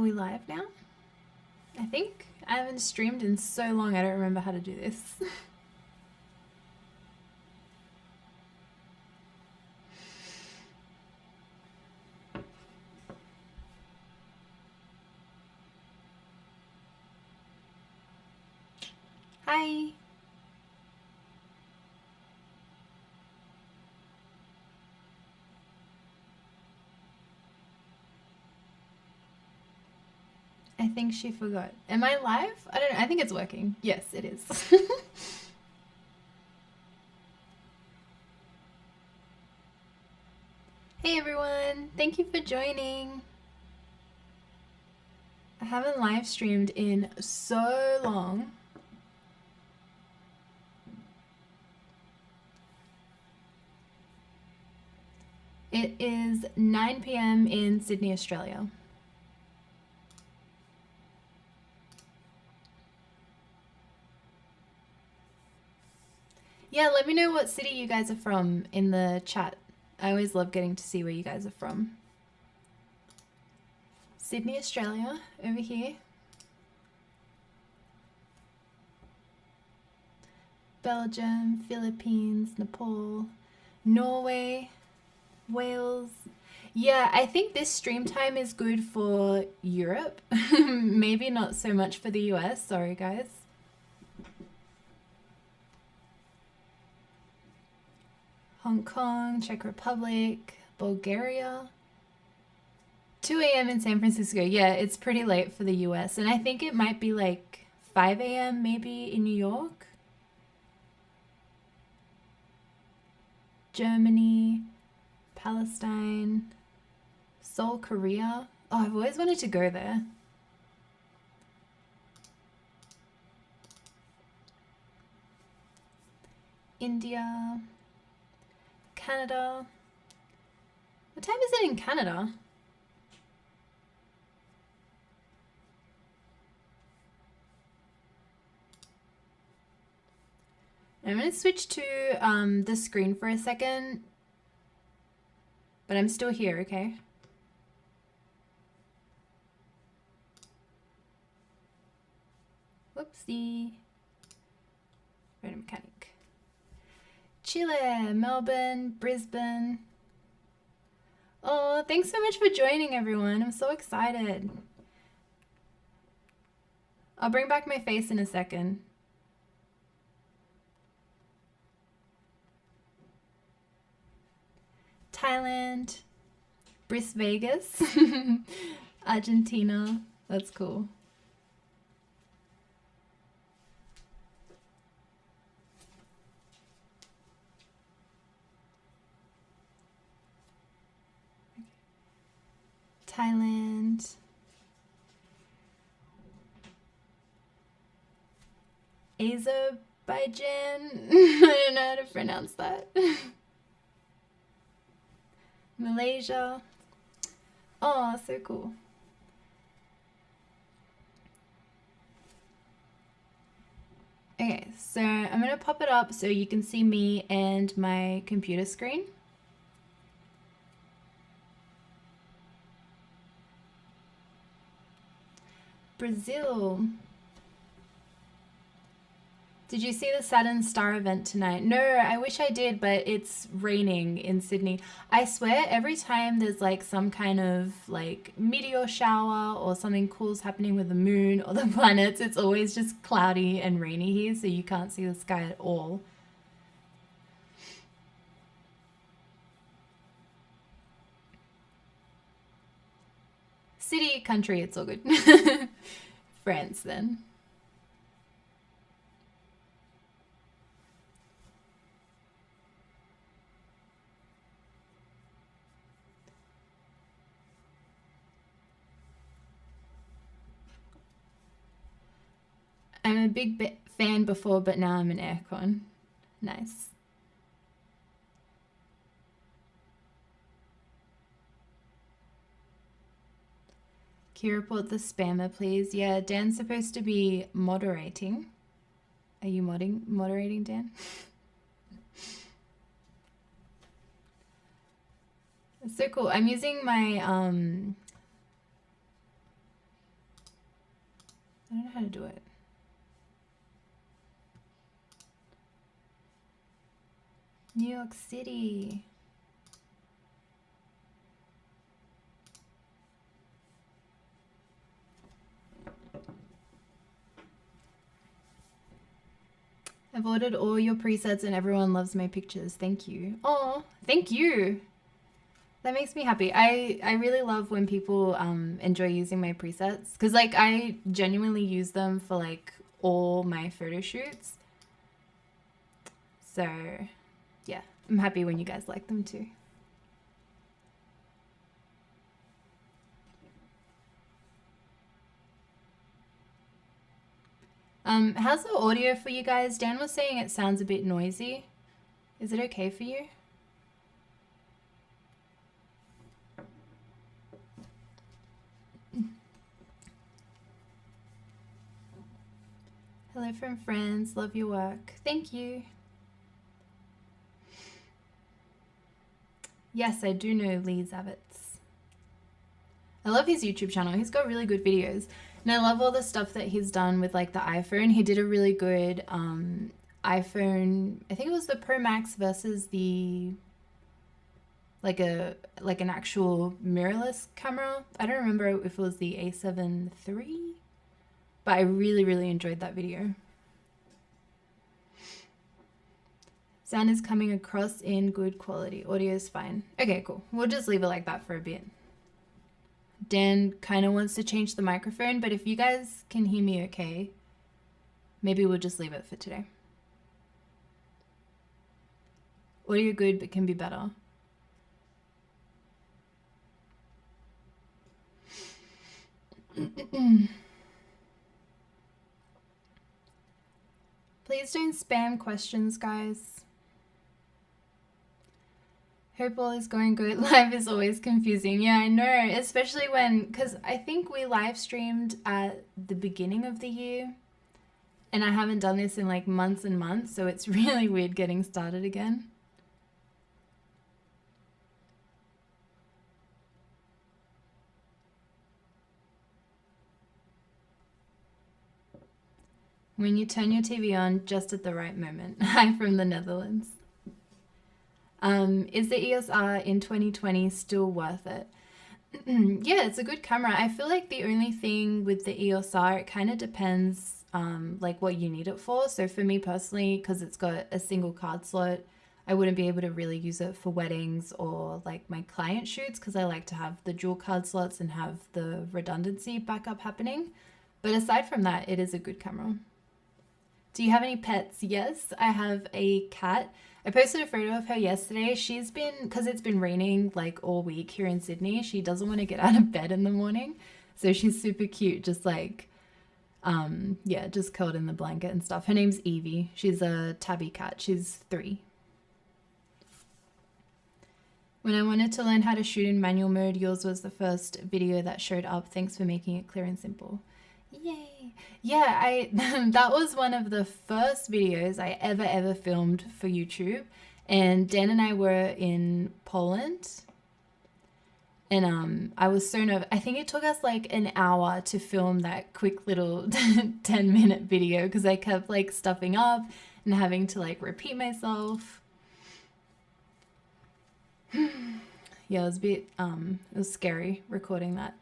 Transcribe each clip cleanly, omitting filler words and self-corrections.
we live now? I think I haven't streamed in so long I don't remember how to do this. Hi. I think she forgot. Am I live? I don't know. I think it's working. Yes, it is. Hey everyone. Thank you for joining. I haven't live streamed in so long. It is 9 p.m. in Sydney, Australia. Yeah, let me know what city you guys are from in the chat. I always love getting to see where you guys are from. Sydney, Australia, over here. Belgium, Philippines, Nepal, Norway, Wales. Yeah, I think this stream time is good for Europe. Maybe not so much for the US. Sorry, guys. Hong Kong, Czech Republic, Bulgaria. 2 a.m. in San Francisco. Yeah, it's pretty late for the US. And I think it might be like 5 a.m. maybe in New York. Germany, Palestine, Seoul, Korea. Oh, I've always wanted to go there. India, Canada. What time is it in Canada? I'm going to switch to the screen for a second, but I'm still here, okay? Whoopsie. Random mechanic. Chile, Melbourne, Brisbane. Oh, thanks so much for joining, everyone. I'm so excited. I'll bring back my face in a second. Thailand, Bris Vegas, Argentina. That's cool. Thailand. Azerbaijan. I don't know how to pronounce that. Malaysia. Oh, so cool. Okay, so I'm gonna pop it up so you can see me and my computer screen. Brazil. Did you see the Saturn star event tonight? No, I wish I did, but it's raining in Sydney. I swear every time there's like some kind of like meteor shower or something cool's happening with the moon or the planets, it's always just cloudy and rainy here, so you can't see the sky at all. City, country, it's all good. France then. I'm a big fan before, but now I'm an aircon. Nice. Can you report the spammer, please? Yeah, Dan's supposed to be moderating. Are you moderating, Dan? It's so cool. I'm using my I don't know how to do it. New York City. I've ordered all your presets and everyone loves my pictures. Thank you. Oh, thank you. That makes me happy. I really love when people enjoy using my presets because like I genuinely use them for like all my photo shoots. So yeah, I'm happy when you guys like them too. How's the audio for you guys? Dan was saying it sounds a bit noisy. Is it okay for you? Hello from friends. Love your work. Thank you. Yes, I do know Liiive. I love his YouTube channel. He's got really good videos. And I love all the stuff that he's done with like the iPhone. He did a really good iPhone, I think it was the Pro Max versus the like an actual mirrorless camera. I don't remember if it was the A7 III, but I really enjoyed that video. Sound is coming across in good quality. Audio is fine. Okay, cool. We'll just leave it like that for a bit. Dan kind of wants to change the microphone, but if you guys can hear me okay, maybe we'll just leave it for today. Audio good, but can be better. Please don't spam questions, guys. Hope all is going good. Live is always confusing. Yeah, I know, especially when, because I think we live streamed at the beginning of the year and I haven't done this in like months and months, so it's really weird getting started again. When you turn your TV on just at the right moment. Hi from the Netherlands. Is the EOS R in 2020 still worth it? Yeah, it's a good camera. I feel like the only thing with the EOS R, it kind of depends like what you need it for. So for me personally, because it's got a single card slot, I wouldn't be able to really use it for weddings or like my client shoots because I like to have the dual card slots and have the redundancy backup happening. But aside from that, it is a good camera. Do you have any pets? Yes, I have a cat. I posted a photo of her yesterday. She's been, because it's been raining like all week here in Sydney, she doesn't want to get out of bed in the morning. So she's super cute, just like, yeah, just curled in the blanket and stuff. Her name's Evie. She's a tabby cat. She's 3. When I wanted to learn how to shoot in manual mode, yours was the first video that showed up. Thanks for making it clear and simple. Yay. Yeah, that was one of the first videos I ever filmed for YouTube. And Dan and I were in Poland. And I was so nervous. I think it took us like an hour to film that quick little 10-minute video because I kept like stuffing up and having to like repeat myself. Yeah, it was a bit, it was scary recording that.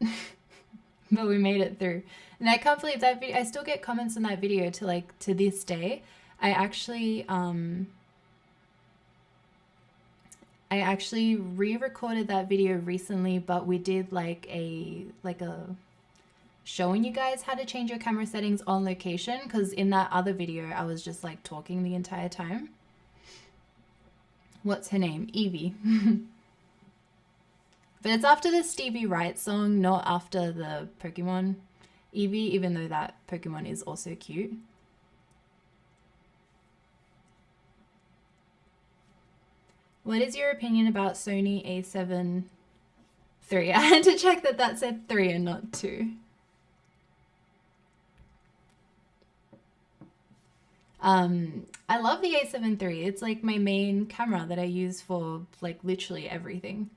But we made it through. And I can't believe that video, I still get comments on that video to this day. I actually re-recorded that video recently, but we did like a showing you guys how to change your camera settings on location, because in that other video I was just like talking the entire time. What's her name? Evie. But it's after the Stevie Wright song, not after the Pokemon Eevee, even though that Pokemon is also cute. What is your opinion about Sony A7 III? I had to check that said 3 and not 2. I love the A7 III. It's like my main camera that I use for like literally everything.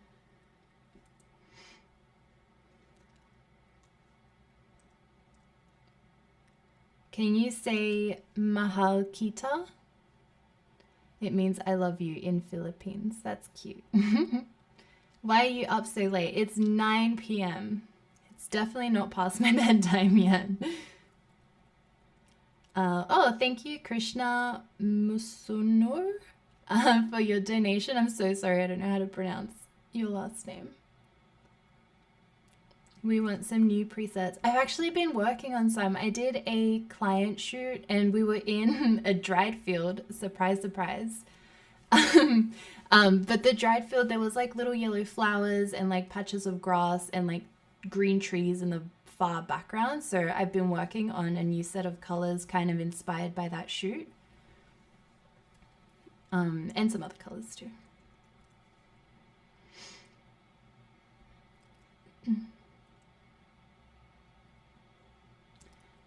Can you say mahal kita? It means I love you in Philippines. That's cute. Why are you up so late? It's 9 p.m. It's definitely not past my bedtime yet. Oh, thank you, Krishna Musunur, for your donation. I'm so sorry, I don't know how to pronounce your last name. We want some new presets. I've actually been working on some. I did a client shoot and we were in a dried field. Surprise, surprise. But the dried field, there was like little yellow flowers and like patches of grass and like green trees in the far background. So I've been working on a new set of colors kind of inspired by that shoot. And some other colors too.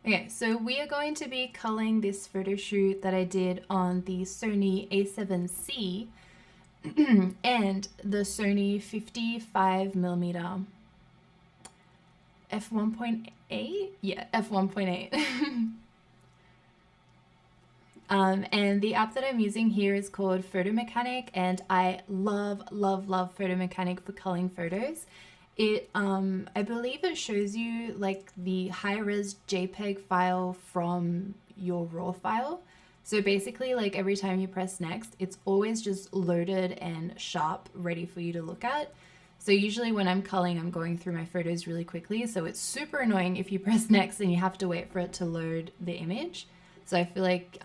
Okay, so we are going to be culling this photo shoot that I did on the Sony A7C and the Sony 55mm f1.8? Yeah, f1.8. And the app that I'm using here is called Photo Mechanic, and I love, love, love Photo Mechanic for culling photos. It, I believe it shows you like the high-res JPEG file from your RAW file. So basically, like every time you press next, it's always just loaded and sharp, ready for you to look at. So usually when I'm culling, I'm going through my photos really quickly. So it's super annoying if you press next and you have to wait for it to load the image. So I feel like,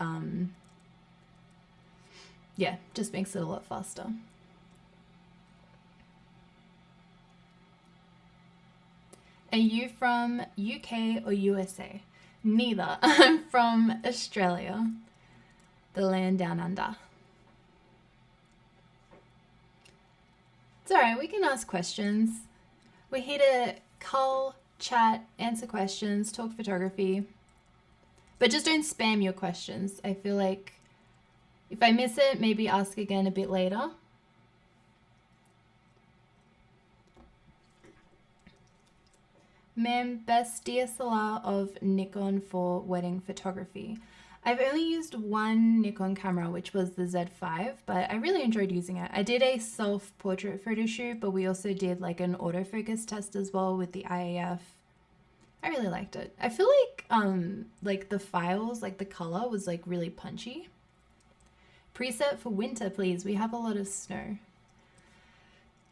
yeah, just makes it a lot faster. Are you from UK or USA? Neither. I'm from Australia, the land down under. It's alright, we can ask questions. We're here to cull, chat, answer questions, talk photography. But just don't spam your questions. I feel like if I miss it, maybe ask again a bit later. Ma'am, best DSLR of Nikon for wedding photography. I've only used one Nikon camera, which was the Z5, but I really enjoyed using it. I did a self-portrait photo shoot, but we also did like an autofocus test as well with the IAF. I really liked it. I feel like the files, like the color was like really punchy. Preset for winter, please. We have a lot of snow.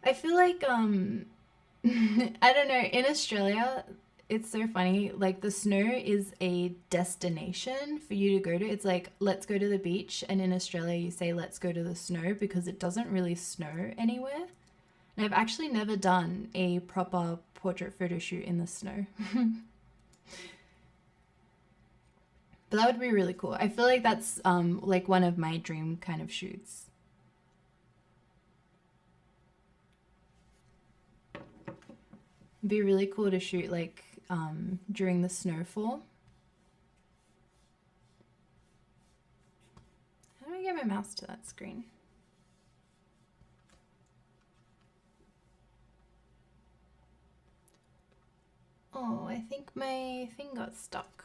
I feel like, I don't know, in Australia, it's so funny, like the snow is a destination for you to go to. It's like, let's go to the beach, and in Australia you say, let's go to the snow, because it doesn't really snow anywhere. And I've actually never done a proper portrait photo shoot in the snow. But that would be really cool. I feel like that's like one of my dream kind of shoots. It'd be really cool to shoot like during the snowfall. How do I get my mouse to that screen? Oh, I think my thing got stuck.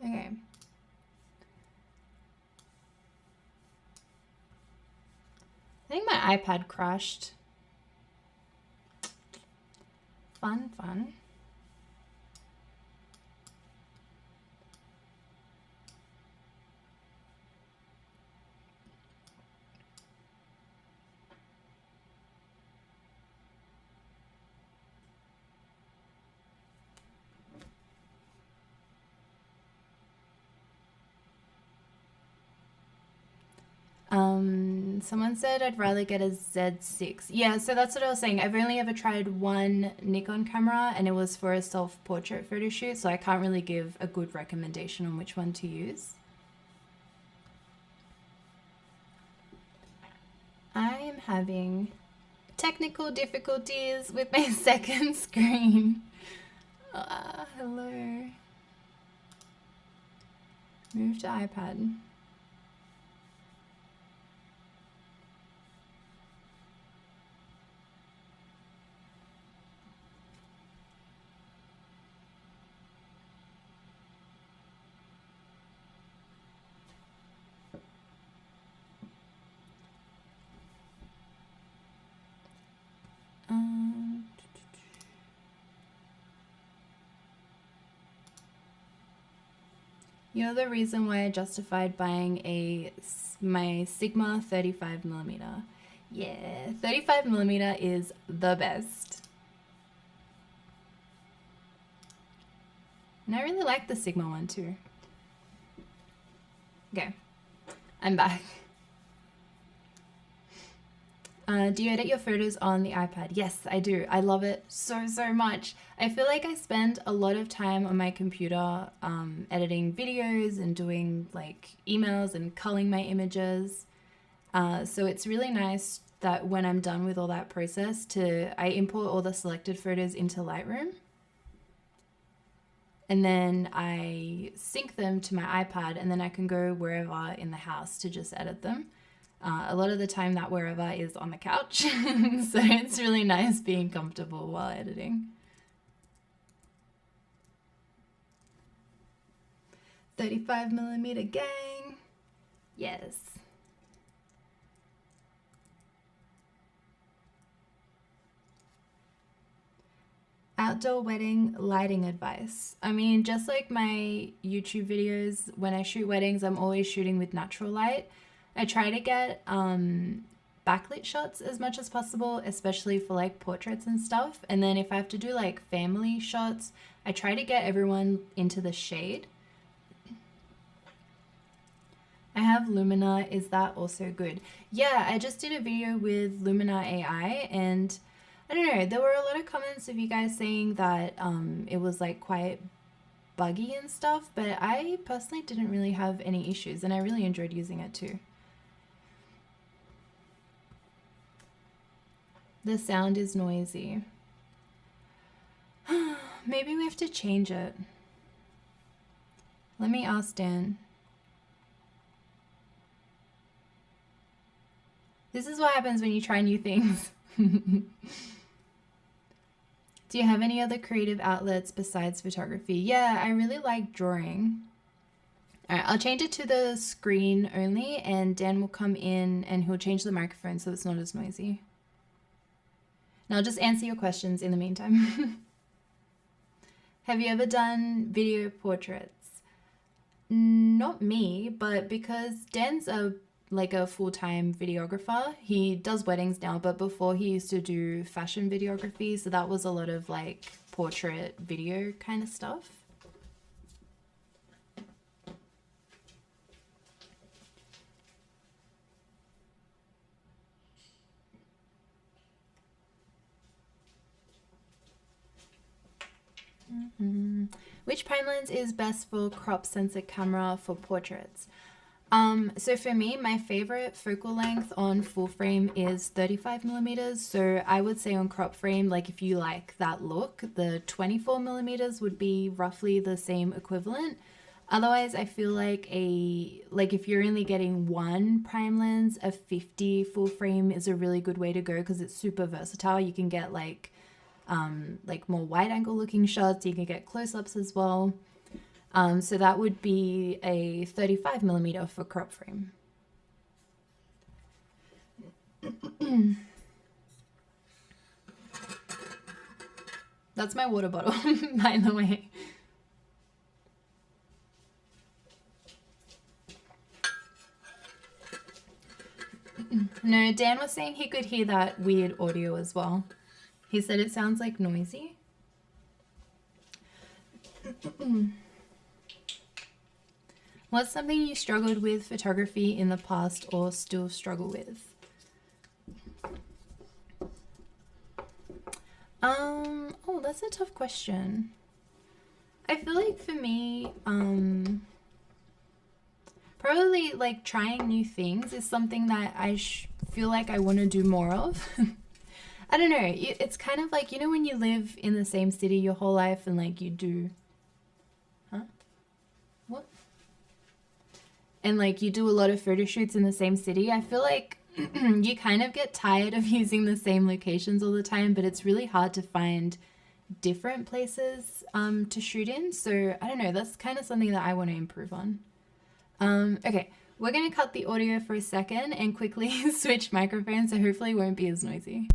Okay. I think my iPad crashed. Fun, fun. Someone said I'd rather get a Z6. Yeah, so that's what I was saying. I've only ever tried one Nikon camera, and it was for a self-portrait photo shoot, so I can't really give a good recommendation on which one to use. I am having Technical difficulties with my second screen. Hello. Move to iPad. You're the reason why I justified buying my Sigma 35mm. Yeah, 35mm is the best. And I really like the Sigma one too. Okay, I'm back. Do you edit your photos on the iPad? Yes, I do. I love it so much. I feel like I spend a lot of time on my computer editing videos and doing like emails and culling my images. So it's really nice that when I'm done with all that process I import all the selected photos into Lightroom. And then I sync them to my iPad, and then I can go wherever in the house to just edit them. A lot of the time that wherever is on the couch. So it's really nice being comfortable while editing. 35mm gang. Yes. Outdoor wedding lighting advice. I mean, just like my YouTube videos, when I shoot weddings, I'm always shooting with natural light. I try to get backlit shots as much as possible, especially for like portraits and stuff. And then if I have to do like family shots, I try to get everyone into the shade. I have Lumina. Is that also good? Yeah, I just did a video with Lumina AI, and I don't know, there were a lot of comments of you guys saying that it was like quite buggy and stuff, but I personally didn't really have any issues, and I really enjoyed using it too. The sound is noisy. Maybe we have to change it. Let me ask Dan. This is what happens when you try new things. Do you have any other creative outlets besides photography? Yeah, I really like drawing. All right, I'll change it to the screen only, and Dan will come in and he'll change the microphone so it's not as noisy. And I'll just answer your questions in the meantime. Have you ever done video portraits? Not me, but because Dan's like a full-time videographer. He does weddings now, but before he used to do fashion videography, so that was a lot of like portrait video kind of stuff. Which prime lens is best for crop sensor camera for portraits? So for me, my favorite focal length on full frame is 35mm. So I would say on crop frame, like if you like that look, the 24mm would be roughly the same equivalent. Otherwise, I feel like if you're only getting one prime lens, a 50 full frame is a really good way to go because it's super versatile. You can get like more wide angle looking shots. You can get close-ups as well. So that would be a 35mm for crop frame. That's my water bottle, by the way. No, Dan was saying he could hear that weird audio as well. He said it sounds like noisy. What's something you struggled with photography in the past or still struggle with? Oh, that's a tough question. I feel like for me, probably like trying new things is something that I feel like I want to do more of. I don't know. It's kind of like, you know, when you live in the same city your whole life and like you do, huh? What? And like you do a lot of photo shoots in the same city. I feel like you kind of get tired of using the same locations all the time, but it's really hard to find different places to shoot in. So I don't know. That's kind of something that I want to improve on. Okay, we're going to cut the audio for a second and quickly switch microphones, so hopefully it won't be as noisy.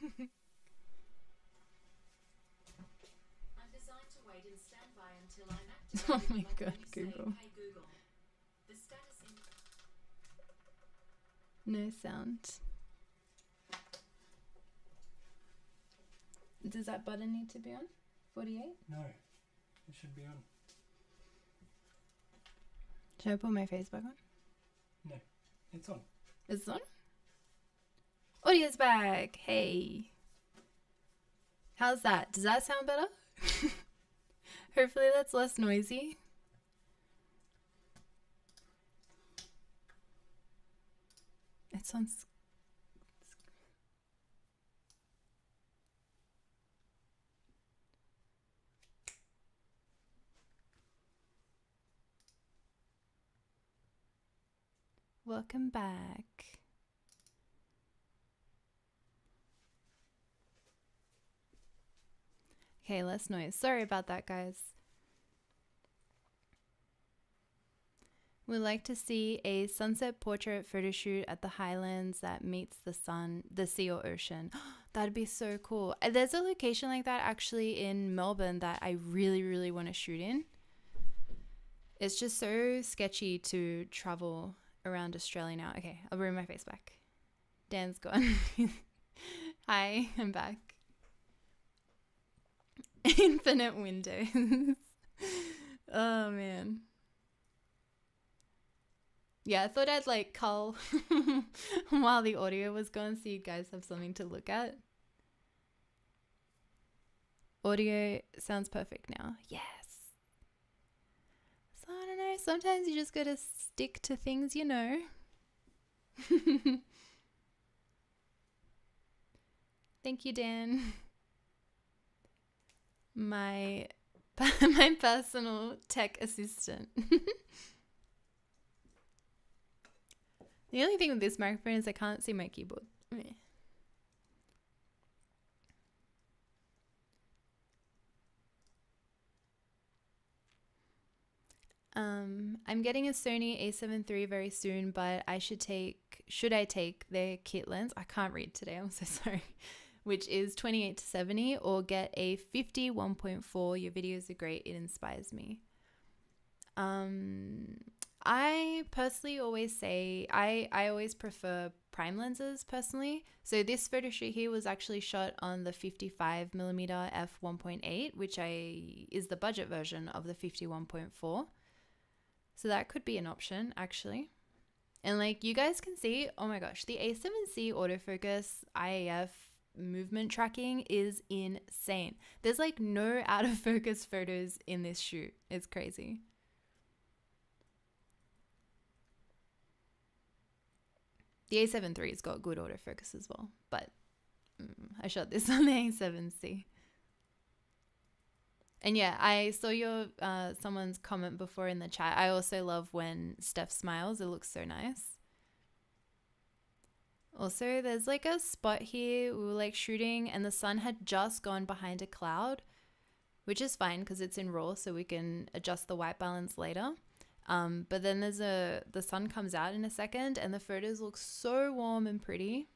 I'm designed to wait in standby until I'm activated. Oh my like god, when you Google. say, "Hey Google, the status in." No sound. Does that button need to be on? 48? No, it should be on. Should I put my face back on? No, it's on. Is it on? Audio's back. Hey. How's that? Does that sound better? Hopefully that's less noisy. It sounds... Welcome back. Okay, less noise. Sorry about that, guys. We'd like to see a sunset portrait photo shoot at the highlands that meets the sun, the sea or ocean. That'd be so cool. There's a location like that actually in Melbourne that I really, really want to shoot in. It's just so sketchy to travel around Australia now. Okay, I'll bring my face back. Dan's gone. Hi, I'm back. Infinite windows. Oh man. Yeah, I thought I'd like cull while the audio was gone so you guys have something to look at. Audio sounds perfect now. Yes. So I don't know, sometimes you just gotta stick to things you know. Thank you, Dan. My personal tech assistant. The only thing with this microphone is I can't see my keyboard. I'm getting a Sony a7 III very soon, but should I take their kit lens? I can't read today, I'm so sorry. Which is 28-70, or get a 50 1.4. Your videos are great, it inspires me. I personally always say I always prefer prime lenses personally. So this photo shoot here was actually shot on the 55mm f1.8, which is the budget version of the 51.4. So that could be an option actually. And like you guys can see, oh my gosh, the A7C autofocus IAF movement tracking is insane. There's like no out of focus photos in this shoot. It's crazy. The A7 III's got good autofocus as well, but I shot this on the A7C. And yeah, I saw your someone's comment before in the chat. I also love when Steph smiles. It looks so nice. Also, there's like a spot here. We were like shooting and the sun had just gone behind a cloud, which is fine because it's in RAW, so we can adjust the white balance later. But then the sun comes out in a second and the photos look so warm and pretty.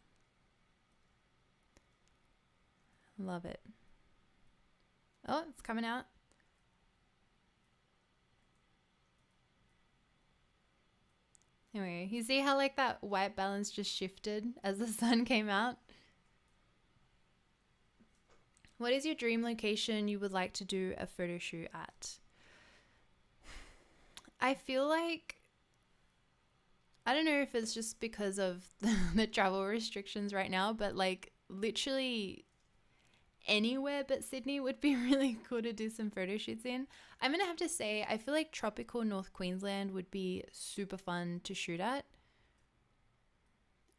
Love it. Oh, it's coming out. Anyway, you see how like that white balance just shifted as the sun came out? What is your dream location you would like to do a photo shoot at? I feel like, I don't know if it's just because of the travel restrictions right now, but like literally anywhere but Sydney would be really cool to do some photo shoots in. I'm gonna have to say, I feel like tropical North Queensland would be super fun to shoot at.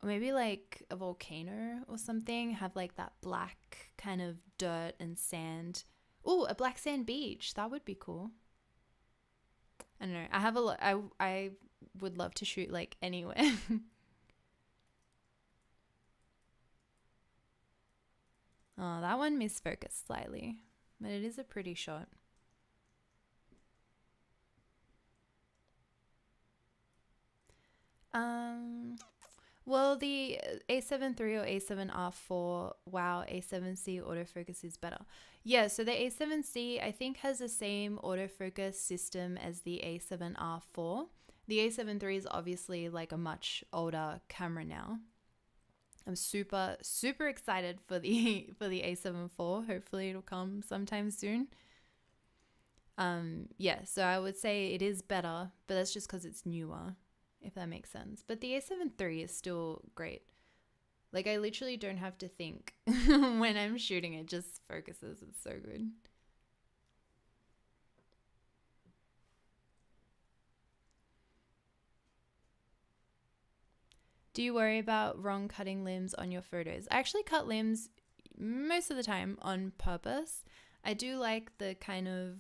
Or maybe like a volcano or something, have like that black kind of dirt and sand. Oh, a black sand beach, that would be cool. I don't know. I have a lot. I would love to shoot like anywhere. Oh, that one misfocused slightly, but it is a pretty shot. Well, the A7 III or A7 R4, wow, A7C autofocus is better. Yeah, so the A7C I think has the same autofocus system as the A7 R4. The A7 III is obviously like a much older camera now. I'm super, super excited for the A7 IV. Hopefully it'll come sometime soon. Yeah, so I would say it is better, but that's just because it's newer, if that makes sense. But the A7 III is still great. Like I literally don't have to think when I'm shooting, it just focuses. It's so good. Do you worry about wrong cutting limbs on your photos? I actually cut limbs most of the time on purpose. I do like the kind of,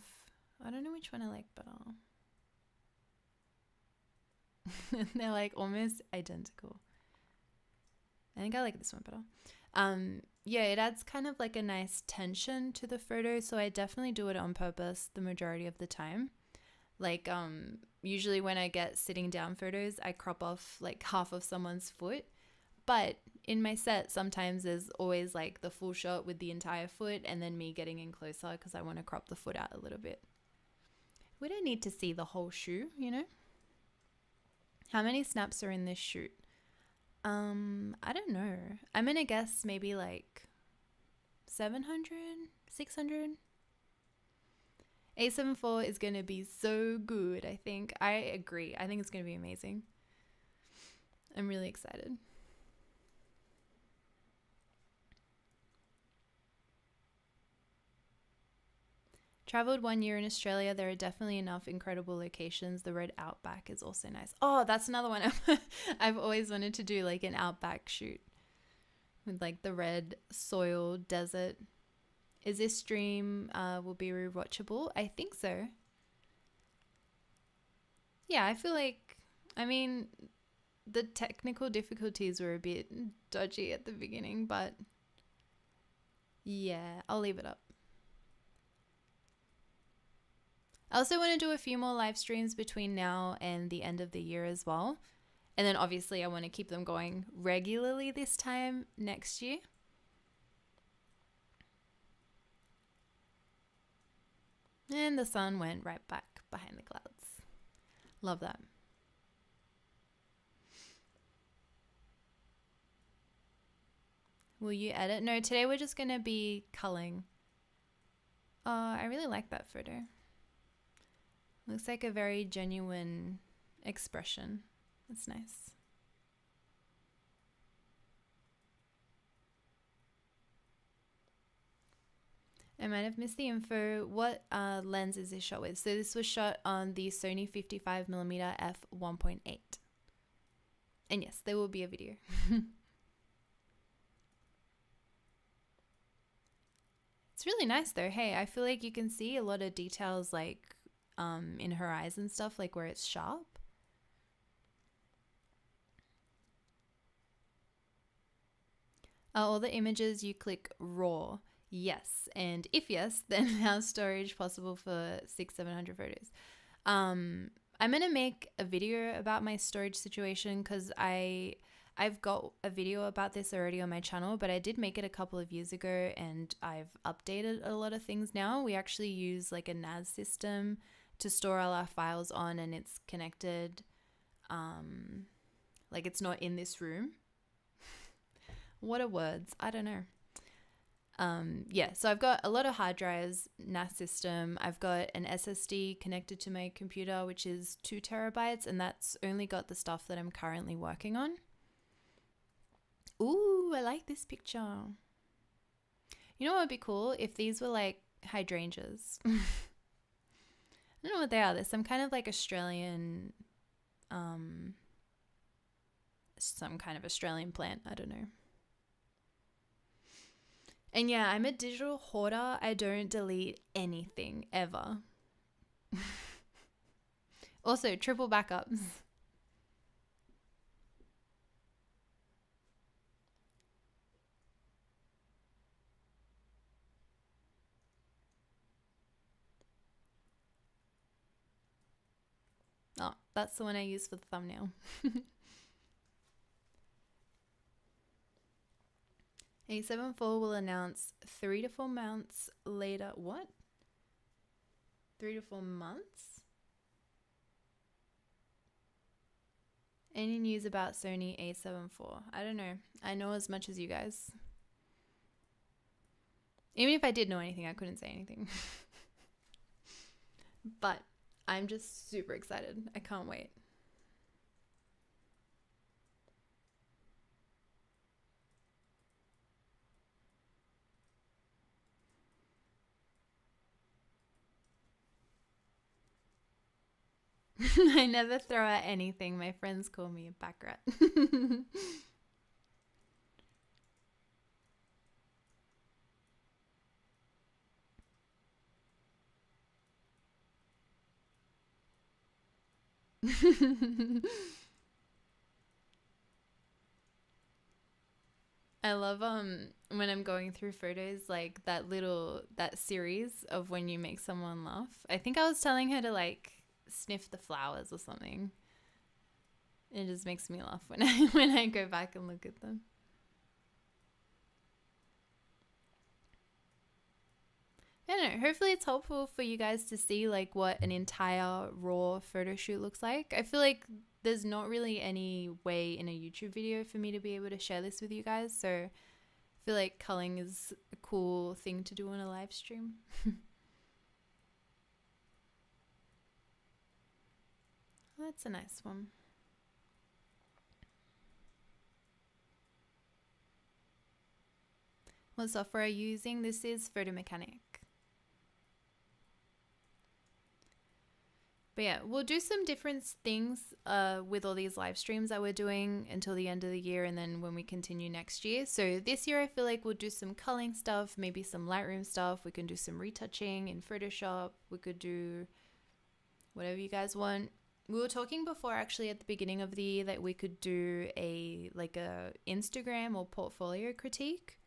I don't know which one I like better. They're like almost identical. I think I like this one better. Yeah, it adds kind of like a nice tension to the photo, so I definitely do it on purpose the majority of the time. Like usually when I get sitting down photos, I crop off like half of someone's foot. But in my set, sometimes there's always like the full shot with the entire foot and then me getting in closer because I want to crop the foot out a little bit. We don't need to see the whole shoe, you know? How many snaps are in this shoot? I don't know. I'm going to guess maybe like 700, 600. A7 IV is going to be so good, I think. I agree. I think it's going to be amazing. I'm really excited. Traveled 1 year in Australia. There are definitely enough incredible locations. The red outback is also nice. Oh, that's another one I've always wanted to do, like an outback shoot with like the red soil desert. Is this stream will be rewatchable? I think so. Yeah, I feel like, I mean, the technical difficulties were a bit dodgy at the beginning, but yeah, I'll leave it up. I also want to do a few more live streams between now and the end of the year as well. And then obviously I want to keep them going regularly this time next year. And the sun went right back behind the clouds. Love that. Will you edit? No, today we're just going to be culling. Oh, I really like that photo. Looks like a very genuine expression. That's nice. I might have missed the info. What lens is this shot with? So this was shot on the Sony 55mm f1.8. And yes, there will be a video. It's really nice though. Hey, I feel like you can see a lot of details like in her eyes and stuff, like where it's sharp. All the images you click raw. Yes, and if yes, then how's storage possible for 600-700 photos? I'm gonna make a video about my storage situation because I've got a video about this already on my channel, but I did make it a couple of years ago and I've updated a lot of things now. We actually use like a NAS system to store all our files on, and it's connected, like it's not in this room. What are words? I don't know. Yeah, so I've got a lot of hard drives, NAS system. I've got an SSD connected to my computer, which is 2 terabytes, and that's only got the stuff that I'm currently working on. Ooh, I like this picture. You know what would be cool? If these were like hydrangeas. I don't know what they are. There's some kind of like Australian, some kind of Australian plant. I don't know. And yeah, I'm a digital hoarder. I don't delete anything ever. Also, triple backups. Oh, that's the one I use for the thumbnail. A74 will announce 3 to 4 months later. What? 3 to 4 months? Any news about Sony A74? I don't know. I know as much as you guys. Even if I did know anything, I couldn't say anything. But I'm just super excited. I can't wait. I never throw out anything. My friends call me a back rat. I love when I'm going through photos, like that series of when you make someone laugh. I think I was telling her to like sniff the flowers or something. It just makes me laugh when I go back and look at them. I don't know, hopefully it's helpful for you guys to see like what an entire raw photo shoot looks like. I feel like there's not really any way in a YouTube video for me to be able to share this with you guys, so I feel like culling is a cool thing to do on a live stream. Well, that's a nice one. What software are you using? This is Photo Mechanic. But yeah, we'll do some different things with all these live streams that we're doing until the end of the year, and then when we continue next year. So this year I feel like we'll do some culling stuff, maybe some Lightroom stuff. We can do some retouching in Photoshop. We could do whatever you guys want. We were talking before actually at the beginning of the year that we could do a Instagram or portfolio critique.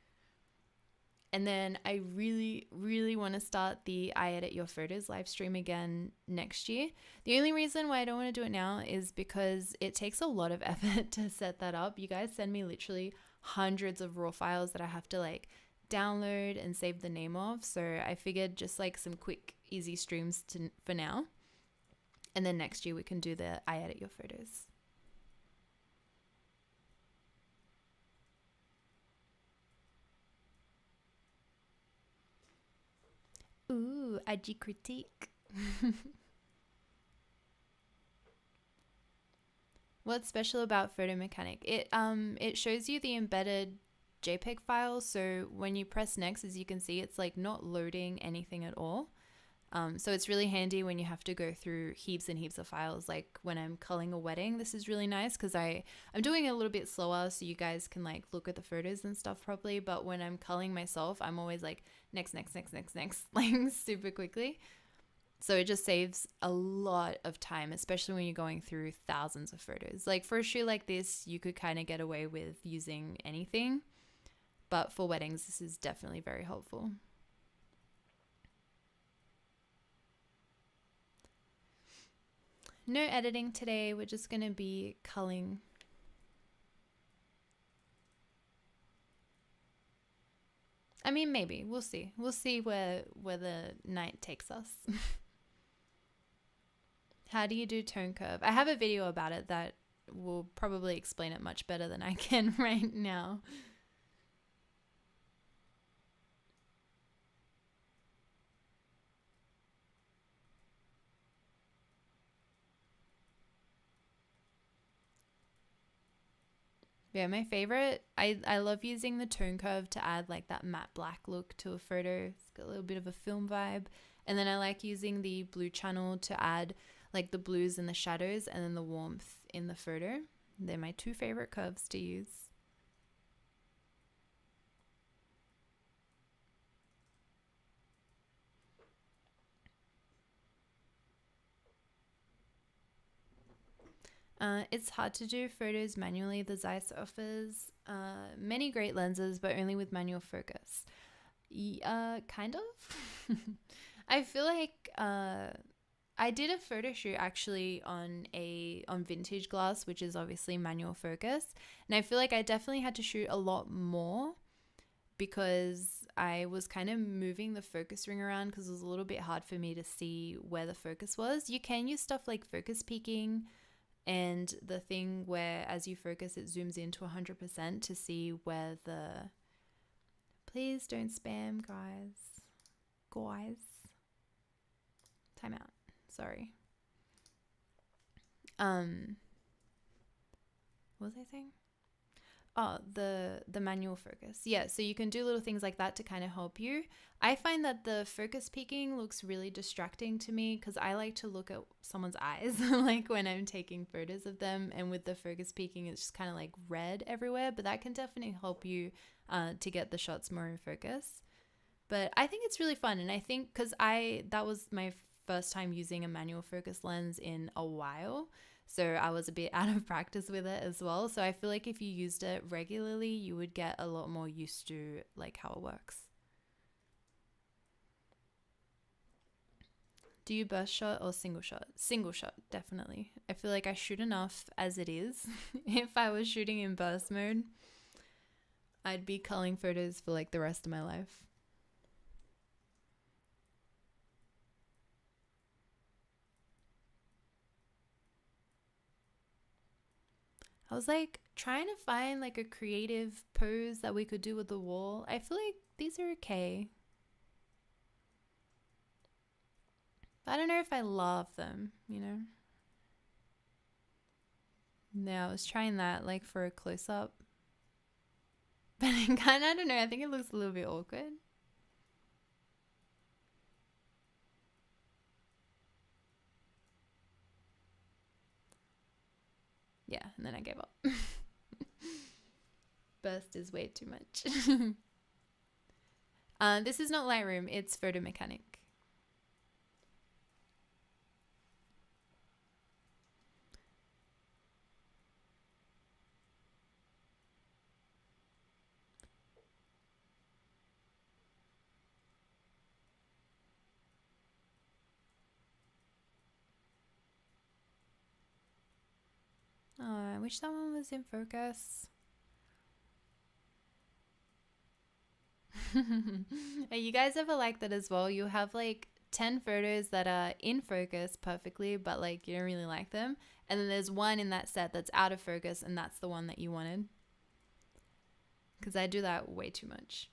And then I really, really want to start the I Edit Your Photos live stream again next year. The only reason why I don't want to do it now is because it takes a lot of effort to set that up. You guys send me literally hundreds of raw files that I have to like download and save the name of. So I figured just like some quick, easy streams for now. And then next year we can do the I Edit Your Photos. IG critique. What's special about Photo Mechanic? It shows you the embedded JPEG file. So when you press next, as you can see, it's like not loading anything at all. So it's really handy when you have to go through heaps and heaps of files. Like when I'm culling a wedding, this is really nice because I'm doing it a little bit slower so you guys can like look at the photos and stuff properly. But when I'm culling myself, I'm always like next, like super quickly. So it just saves a lot of time, especially when you're going through thousands of photos. Like for a shoot like this, you could kind of get away with using anything. But for weddings, this is definitely very helpful. No editing today. We're just going to be culling. I mean, maybe. We'll see. We'll see where the night takes us. How do you do tone curve? I have a video about it that will probably explain it much better than I can right now. Yeah, my favorite, I love using the tone curve to add like that matte black look to a photo. It's got a little bit of a film vibe. And then I like using the blue channel to add like the blues and the shadows and then the warmth in the photo. They're my two favorite curves to use. It's hard to do photos manually. The Zeiss offers many great lenses, but only with manual focus. Kind of. I feel like I did a photo shoot actually on vintage glass, which is obviously manual focus, and I feel like I definitely had to shoot a lot more because I was kind of moving the focus ring around because it was a little bit hard for me to see where the focus was. You can use stuff like focus peaking and the thing where as you focus it zooms into 100% to see where the... Please don't spam, guys. Time out. Sorry. What was I saying? Oh, the manual focus. Yeah, so you can do little things like that to kind of help you. I find that the focus peaking looks really distracting to me because I like to look at someone's eyes like when I'm taking photos of them, and with the focus peaking it's just kind of like red everywhere, but that can definitely help you to get the shots more in focus. But I think it's really fun, and I think because that was my first time using a manual focus lens in a while. So I was a bit out of practice with it as well. So I feel like if you used it regularly, you would get a lot more used to like how it works. Do you burst shot or single shot? Single shot, definitely. I feel like I shoot enough as it is. If I was shooting in burst mode, I'd be culling photos for like the rest of my life. I was like trying to find like a creative pose that we could do with the wall. I feel like these are okay. I don't know if I love them, you know? No, I was trying that like for a close-up. But I don't know, I think it looks a little bit awkward. Yeah, and then I gave up. Burst is way too much. This is not Lightroom, it's Photo Mechanic. Oh, I wish that one was in focus. You guys ever like that as well? You have like 10 photos that are in focus perfectly, but like you don't really like them. And then there's one in that set that's out of focus, and that's the one that you wanted. Because I do that way too much.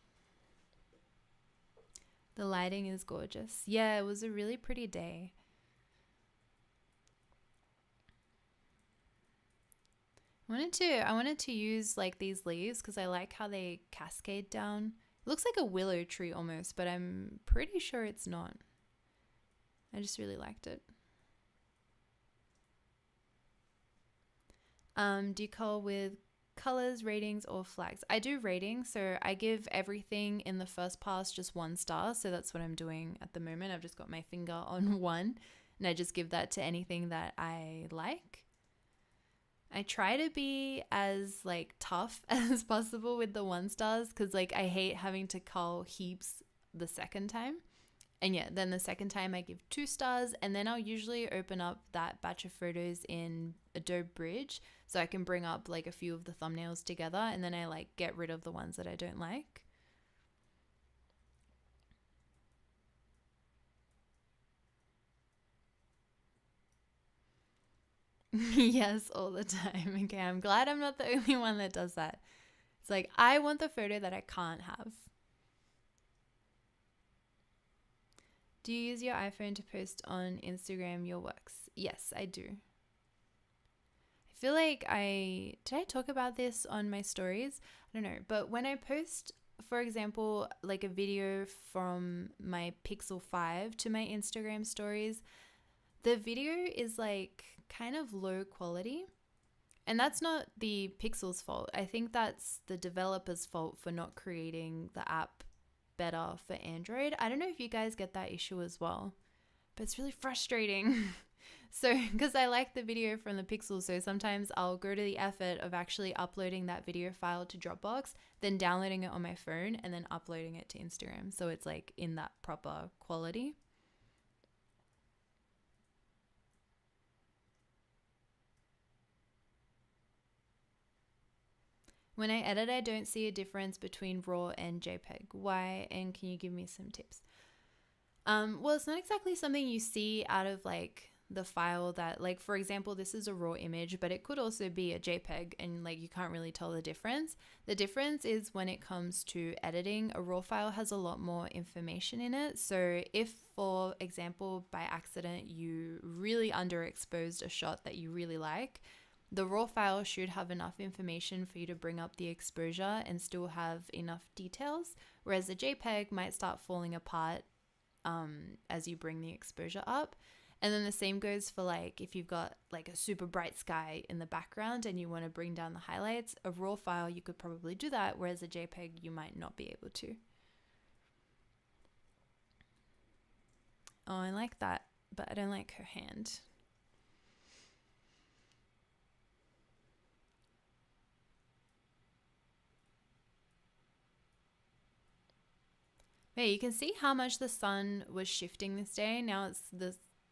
The lighting is gorgeous. Yeah, it was a really pretty day. I wanted to use like these leaves because I like how they cascade down. It looks like a willow tree almost, but I'm pretty sure it's not. I just really liked it. Do you cull with colors, ratings, or flags? I do ratings, so I give everything in the first pass just 1 star. So that's what I'm doing at the moment. I've just got my finger on 1, and I just give that to anything that I like. I try to be as like tough as possible with the 1 stars because like I hate having to cull heaps the second time. And yeah, then the second time I give 2 stars, and then I'll usually open up that batch of photos in Adobe Bridge so I can bring up like a few of the thumbnails together, and then I like get rid of the ones that I don't like. Yes, all the time. Okay, I'm glad I'm not the only one that does that. It's like, I want the photo that I can't have. Do you use your iPhone to post on Instagram your works? Yes, I do. I feel like did I talk about this on my stories? I don't know. But when I post, for example, like a video from my Pixel 5 to my Instagram stories, the video is like kind of low quality. And that's not the Pixel's fault. I think that's the developer's fault for not creating the app better for Android. I don't know if you guys get that issue as well, but it's really frustrating. So, because I like the video from the Pixel, so sometimes I'll go to the effort of actually uploading that video file to Dropbox, then downloading it on my phone, and then uploading it to Instagram. So it's like in that proper quality. When I edit, I don't see a difference between RAW and JPEG. Why? And can you give me some tips? Well, it's not exactly something you see out of like the file that, like, for example, this is a RAW image, but it could also be a JPEG, and like you can't really tell the difference. The difference is when it comes to editing, a RAW file has a lot more information in it. So if, for example, by accident, you really underexposed a shot that you really like, the RAW file should have enough information for you to bring up the exposure and still have enough details, whereas the JPEG might start falling apart as you bring the exposure up. And then the same goes for like if you've got like a super bright sky in the background and you want to bring down the highlights, a RAW file you could probably do that, whereas a JPEG you might not be able to. Oh, I like that, but I don't like her hand. Yeah, you can see how much the sun was shifting this day. Now it's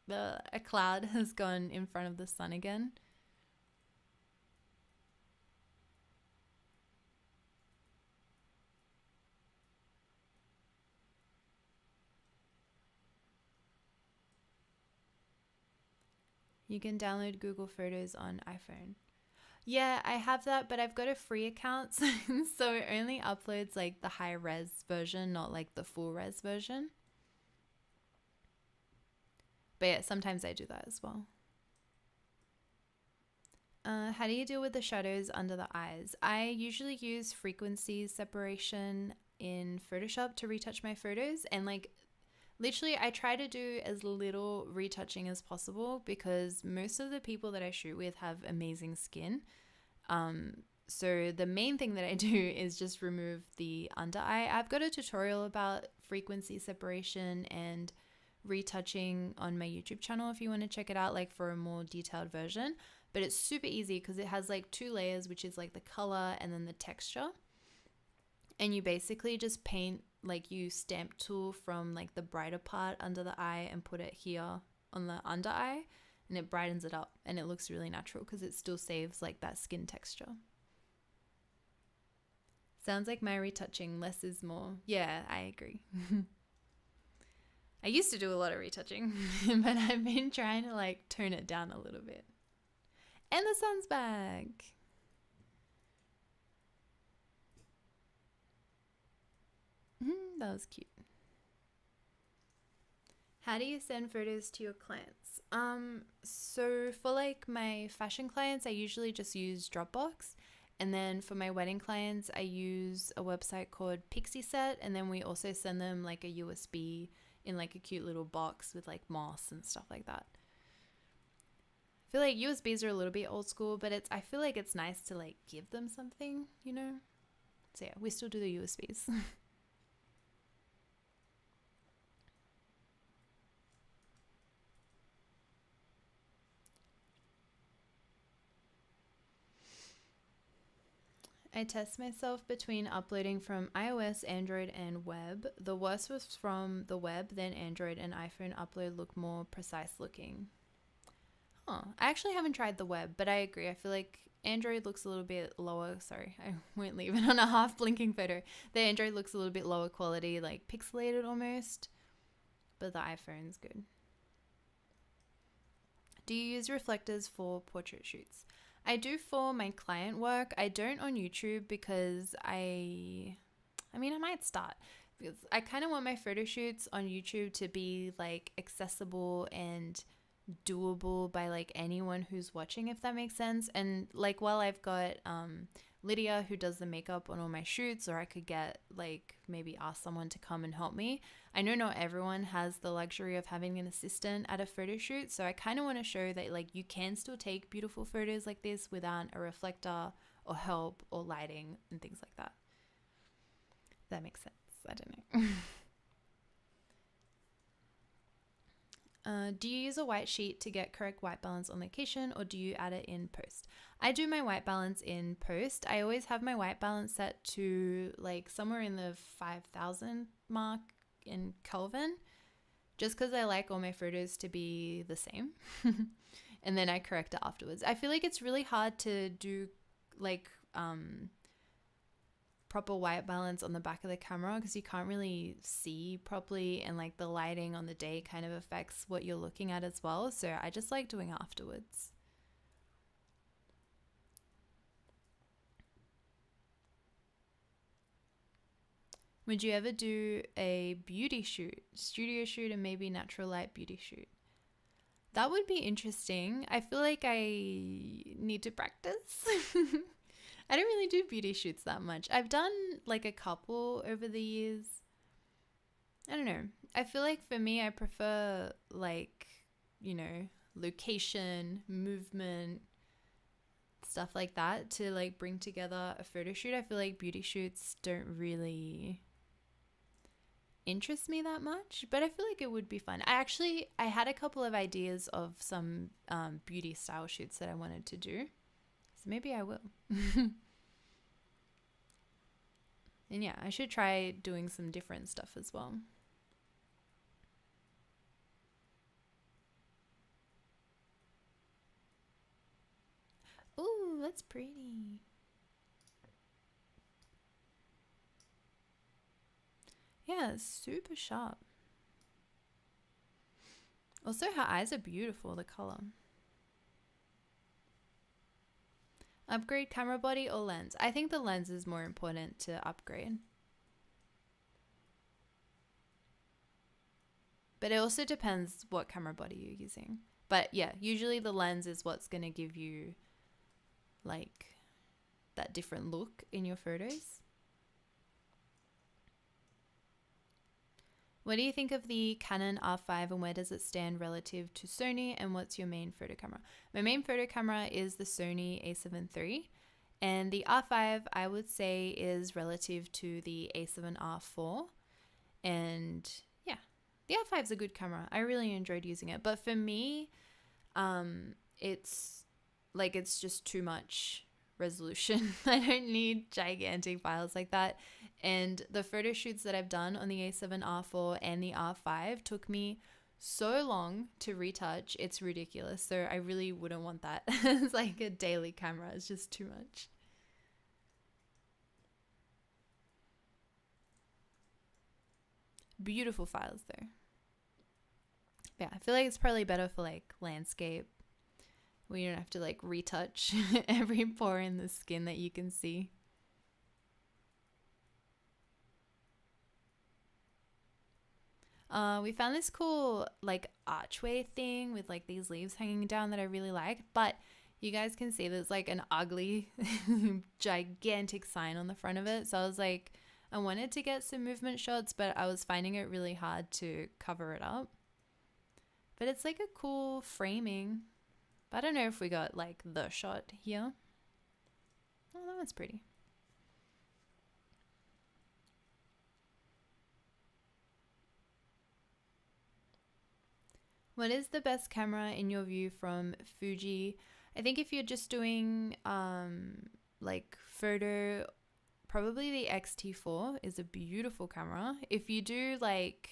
a cloud has gone in front of the sun again. You can download Google Photos on iPhone. Yeah, I have that, but I've got a free account, so it only uploads like the high res version, not like the full res version. But yeah, sometimes I do that as well. How do you deal with the shadows under the eyes? I usually use frequency separation in Photoshop to retouch my photos, and like literally I try to do as little retouching as possible because most of the people that I shoot with have amazing skin. So the main thing that I do is just remove the under eye. I've got a tutorial about frequency separation and retouching on my YouTube channel if you want to check it out, like for a more detailed version. But it's super easy because it has like 2 layers, which is like the color and then the texture. And you basically just paint, like you stamp tool from like the brighter part under the eye and put it here on the under eye, and it brightens it up and it looks really natural because it still saves like that skin texture. Sounds like my retouching, less is more. Yeah, I agree. I used to do a lot of retouching, but I've been trying to like tone it down a little bit. And the sun's back. That was cute. How do you send photos to your clients? So for like my fashion clients, I usually just use Dropbox. And then for my wedding clients, I use a website called PixieSet. And then we also send them like a USB in like a cute little box with like moss and stuff like that. I feel like USBs are a little bit old school, but I feel like it's nice to like give them something, you know? So yeah, we still do the USBs. I test myself between uploading from iOS, Android, and web. The worst was from the web, then Android and iPhone upload look more precise looking. Huh. I actually haven't tried the web, but I agree. I feel like Android looks a little bit lower. Sorry, I won't leave it on a half blinking photo. The Android looks a little bit lower quality, like pixelated almost, but the iPhone's good. Do you use reflectors for portrait shoots? I do for my client work. I don't on YouTube because I might start because I kind of want my photo shoots on YouTube to be like accessible and doable by like anyone who's watching, if that makes sense. And like, while I've got Lydia who does the makeup on all my shoots, or I could get like maybe ask someone to come and help me. I know not everyone has the luxury of having an assistant at a photo shoot, so I kind of want to show that like you can still take beautiful photos like this without a reflector or help or lighting and things like that. That makes sense. I don't know. Do you use a white sheet to get correct white balance on location, or do you add it in post? I do my white balance in post. I always have my white balance set to like somewhere in the 5,000 mark in Kelvin, just because I like all my photos to be the same. And then I correct it afterwards. I feel like it's really hard to do like proper white balance on the back of the camera because you can't really see properly, and like the lighting on the day kind of affects what you're looking at as well. So I just like doing afterwards. Would you ever do a beauty shoot, studio shoot, and maybe natural light beauty shoot? That would be interesting. I feel like I need to practice. I don't really do beauty shoots that much. I've done like a couple over the years. I don't know. I feel like for me, I prefer like, you know, location, movement, stuff like that to like bring together a photo shoot. I feel like beauty shoots don't really interest me that much, but I feel like it would be fun. I had a couple of ideas of some beauty style shoots that I wanted to do. So maybe I will. And yeah, I should try doing some different stuff as well. Ooh, that's pretty. Yeah, it's super sharp. Also, her eyes are beautiful, the color. Upgrade camera body or lens? I think the lens is more important to upgrade. But it also depends what camera body you're using. But yeah, usually the lens is what's going to give you like that different look in your photos. What do you think of the Canon R5 and where does it stand relative to Sony, and what's your main photo camera? My main photo camera is the Sony a7 III, and the R5 I would say is relative to the a7 R4. And yeah, the R5 is a good camera. I really enjoyed using it, but for me, it's just too much resolution. I don't need gigantic files like that. And the photo shoots that I've done on the a7 R4 and the R5 took me so long to retouch. It's ridiculous. So I really wouldn't want that as like a daily camera. It's just too much. Beautiful files though. Yeah, I feel like it's probably better for like landscape, where you don't have to like retouch every pore in the skin that you can see. We found this cool like archway thing with like these leaves hanging down that I really like, but you guys can see there's like an ugly gigantic sign on the front of it. So I was like, I wanted to get some movement shots, but I was finding it really hard to cover it up. But it's like a cool framing. But I don't know if we got like the shot here. Oh, that one's pretty. What is the best camera in your view from Fuji? I think if you're just doing like photo, probably the X-T4 is a beautiful camera. If you do like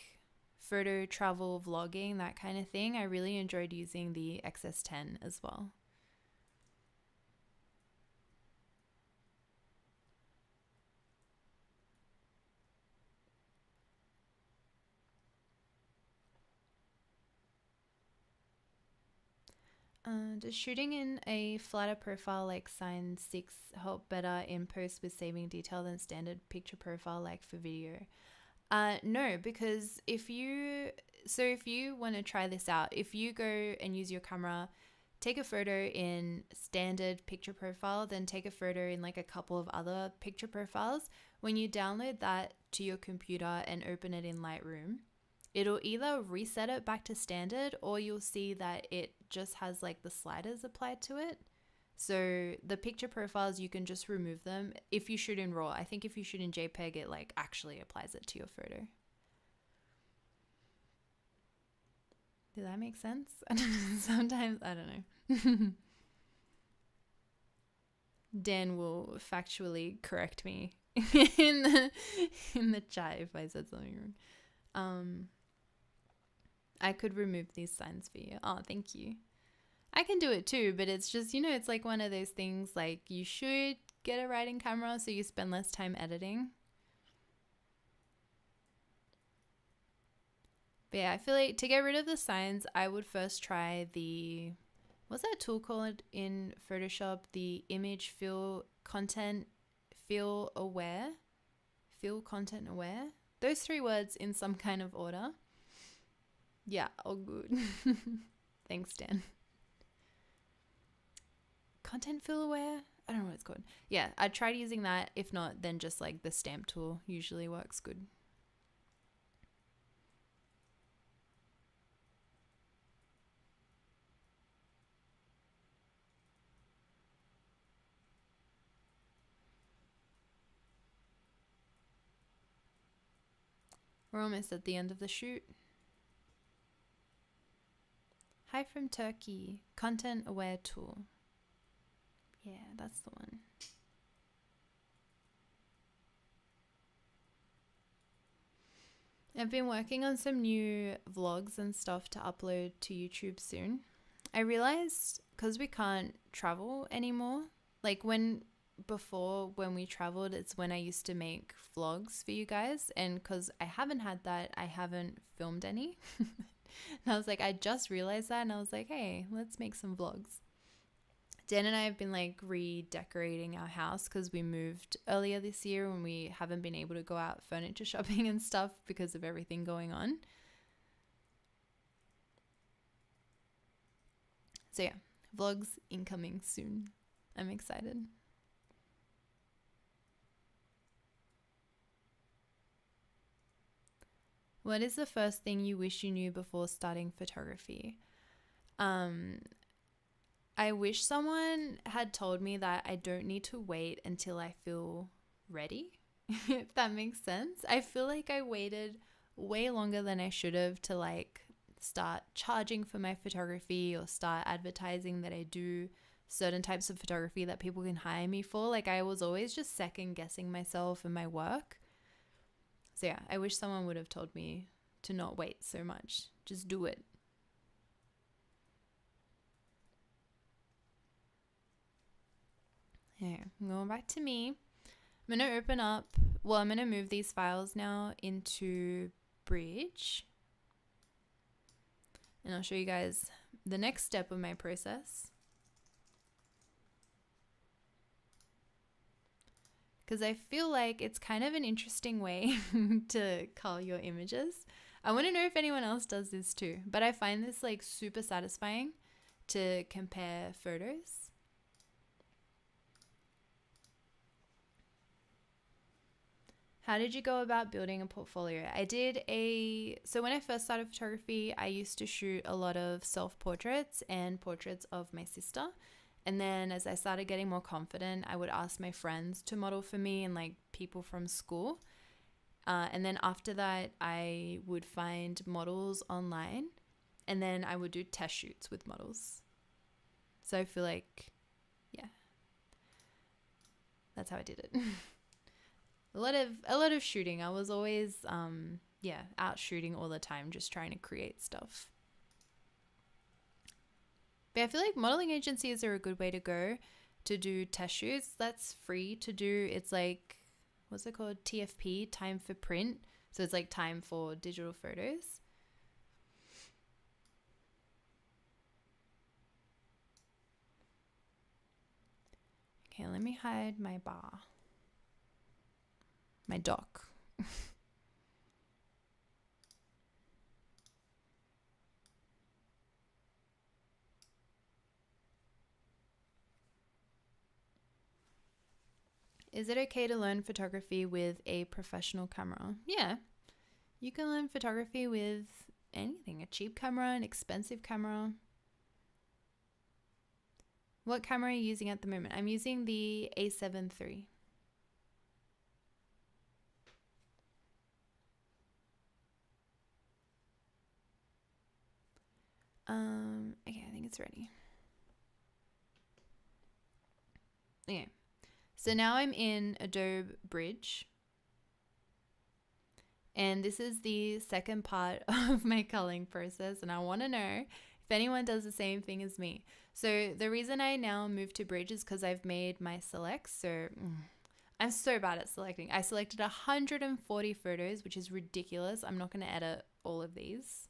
photo, travel, vlogging, that kind of thing, I really enjoyed using the XS10 as well. Does shooting in a flatter profile like Sign 6 help better in post with saving detail than standard picture profile like for video? No, because if you want to try this out, if you go and use your camera, take a photo in standard picture profile, then take a photo in like a couple of other picture profiles, when you download that to your computer and open it in Lightroom, it'll either reset it back to standard or you'll see that it just has like the sliders applied to it. So the picture profiles, you can just remove them if you shoot in RAW. I think if you shoot in JPEG, it like actually applies it to your photo. Did that make sense? Sometimes, I don't know. Dan will factually correct me in the chat if I said something wrong. I could remove these signs for you. Oh, thank you. I can do it too, but it's just, you know, it's like one of those things like you should get a writing camera so you spend less time editing. But yeah, I feel like to get rid of the signs, I would first try the, what's that tool called in Photoshop? The image fill content aware. Fill content aware. Those three words in some kind of order. Yeah, all good. Thanks, Dan. Content fill aware? I don't know what it's called. Yeah, I tried using that. If not, then just like the stamp tool usually works good. We're almost at the end of the shoot. Hi from Turkey. Content aware tool. Yeah, that's the one. I've been working on some new vlogs and stuff to upload to YouTube soon. I realized because we can't travel anymore, like before when we traveled, it's when I used to make vlogs for you guys, and because I haven't had that, I haven't filmed any. And I was like, I just realized that, and I was like, hey, let's make some vlogs. Dan and I have been like redecorating our house because we moved earlier this year and we haven't been able to go out furniture shopping and stuff because of everything going on. So yeah, vlogs incoming soon. I'm excited. What is the first thing you wish you knew before starting photography? I wish someone had told me that I don't need to wait until I feel ready, if that makes sense. I feel like I waited way longer than I should have to like start charging for my photography or start advertising that I do certain types of photography that people can hire me for. Like I was always just second guessing myself and my work. So yeah, I wish someone would have told me to not wait so much. Just do it. Yeah, I'm going back to me. I'm going to open up, well, I'm going to move these files now into Bridge. And I'll show you guys the next step of my process. Because I feel like it's kind of an interesting way to cull your images. I want to know if anyone else does this too, but I find this like super satisfying to compare photos. How did you go about building a portfolio? So when I first started photography, I used to shoot a lot of self-portraits and portraits of my sister. And then as I started getting more confident, I would ask my friends to model for me and like people from school. And then after that, I would find models online and then I would do test shoots with models. So I feel like, yeah, that's how I did it. A lot of shooting. I was always out shooting all the time, just trying to create stuff. But I feel like modeling agencies are a good way to go to do test shoots. That's free to do. It's like, what's it called? TFP, time for print. So it's like time for digital photos. Okay, let me hide my bar. My dock. Is it okay to learn photography with a professional camera? Yeah, you can learn photography with anything, a cheap camera, an expensive camera. What camera are you using at the moment? I'm using the A7 III. Okay, I think it's ready. Okay, so now I'm in Adobe Bridge. And this is the second part of my culling process, and I want to know if anyone does the same thing as me. So the reason I now moved to Bridge is because I've made my selects. So I'm so bad at selecting. I selected 140 photos, which is ridiculous. I'm not going to edit all of these.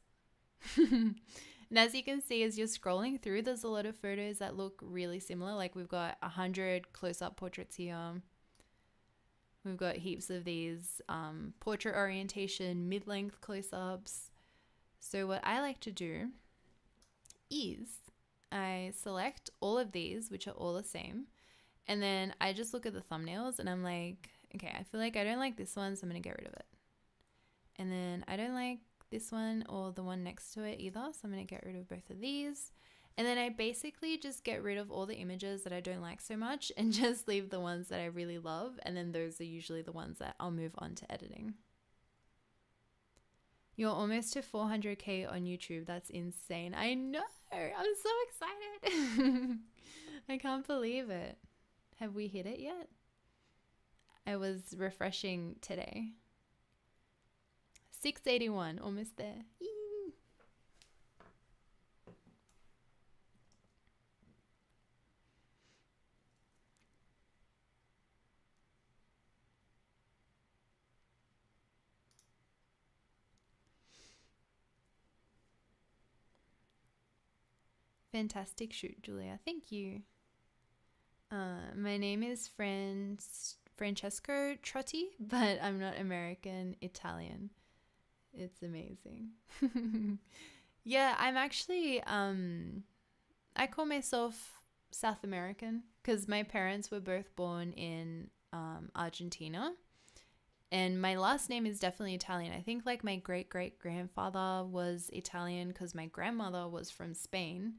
And as you can see, as you're scrolling through, there's a lot of photos that look really similar. Like we've got 100 close-up portraits here. We've got heaps of these portrait orientation, mid-length close-ups. So what I like to do is I select all of these, which are all the same. And then I just look at the thumbnails and I'm like, okay, I feel like I don't like this one, so I'm going to get rid of it. And then I don't like this one or the one next to it either, so I'm going to get rid of both of these. And then I basically just get rid of all the images that I don't like so much and just leave the ones that I really love. And then those are usually the ones that I'll move on to editing. You're almost to 400K on YouTube. That's insane. I know. I'm so excited. I can't believe it. Have we hit it yet? I was refreshing today. 681, almost there. Yee. Fantastic shoot, Julia. Thank you. My name is Francesco Trotti, but I'm not American, Italian. It's amazing. Yeah, I'm actually, I call myself South American because my parents were both born in Argentina. And my last name is definitely Italian. I think like my great-great-grandfather was Italian because my grandmother was from Spain.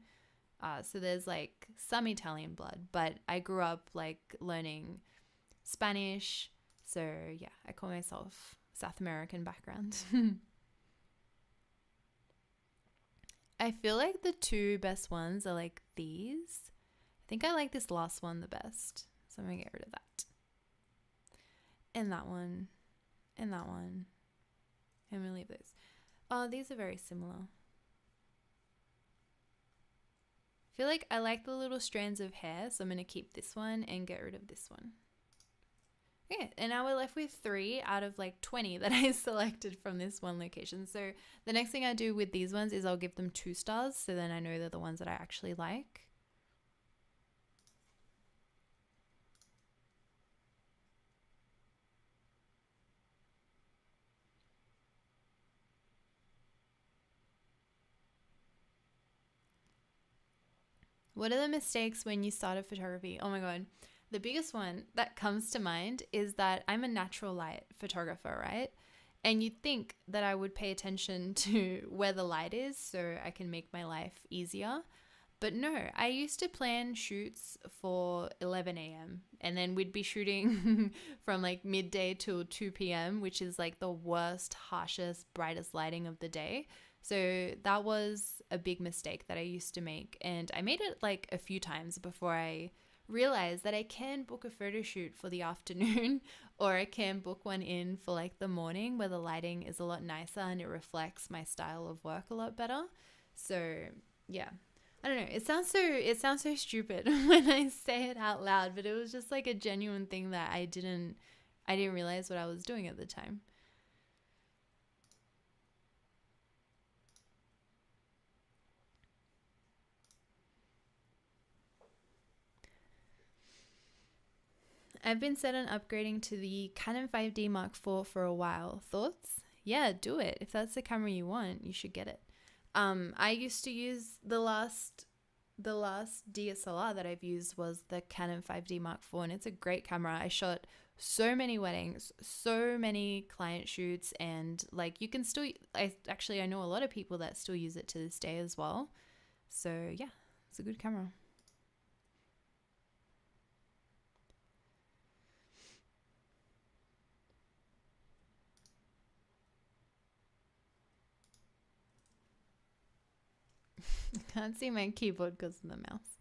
So there's like some Italian blood, but I grew up like learning Spanish. So yeah, I call myself South American background. I feel like the two best ones are like these. I think I like this last one the best. So I'm going to get rid of that. And that one. And that one. I'm going to leave those. Oh, these are very similar. I feel like I like the little strands of hair, so I'm going to keep this one and get rid of this one. Okay, and now we're left with 3 out of like 20 that I selected from this one location. So the next thing I do with these ones is I'll give them 2 stars, so then I know they're the ones that I actually like. What are the mistakes when you started photography? Oh my God. The biggest one that comes to mind is that I'm a natural light photographer, right? And you'd think that I would pay attention to where the light is so I can make my life easier. But no, I used to plan shoots for 11 a.m. and then we'd be shooting from like midday till 2 p.m., which is like the worst, harshest, brightest lighting of the day. So that was a big mistake that I used to make. And I made it like a few times before I realized that I can book a photo shoot for the afternoon or I can book one in for like the morning where the lighting is a lot nicer and it reflects my style of work a lot better. So yeah. I don't know. It sounds so stupid when I say it out loud, but it was just like a genuine thing that I didn't realize what I was doing at the time. I've been set on upgrading to the Canon 5D Mark IV for a while. Thoughts? Yeah, do it. If that's the camera you want, you should get it. I used to use the last DSLR that I've used was the Canon 5D Mark IV, and it's a great camera. I shot so many weddings, so many client shoots, and like you can still, I know a lot of people that still use it to this day as well. So yeah, it's a good camera. I can't see my keyboard because of the mouse.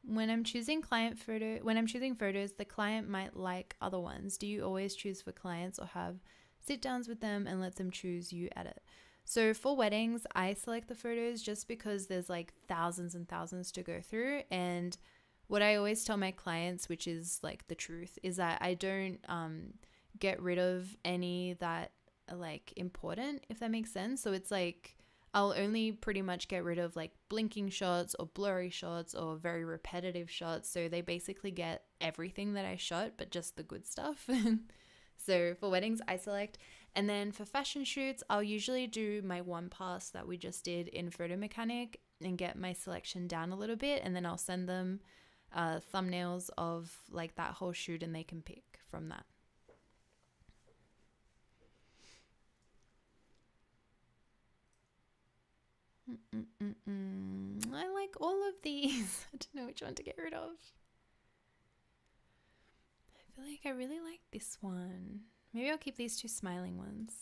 When I'm choosing photos, the client might like other ones. Do you always choose for clients or have sit downs with them and let them choose, you edit? So for weddings, I select the photos just because there's like thousands and thousands to go through. And what I always tell my clients, which is like the truth, is that I don't get rid of any that are like important, if that makes sense. So it's like I'll only pretty much get rid of like blinking shots or blurry shots or very repetitive shots. So they basically get everything that I shot, but just the good stuff. So for weddings, I select. And then for fashion shoots, I'll usually do my one pass that we just did in Photo Mechanic and get my selection down a little bit. And then I'll send them thumbnails of like that whole shoot and they can pick from that. I like all of these. I don't know which one to get rid of. I feel like I really like this one. Maybe I'll keep these two smiling ones.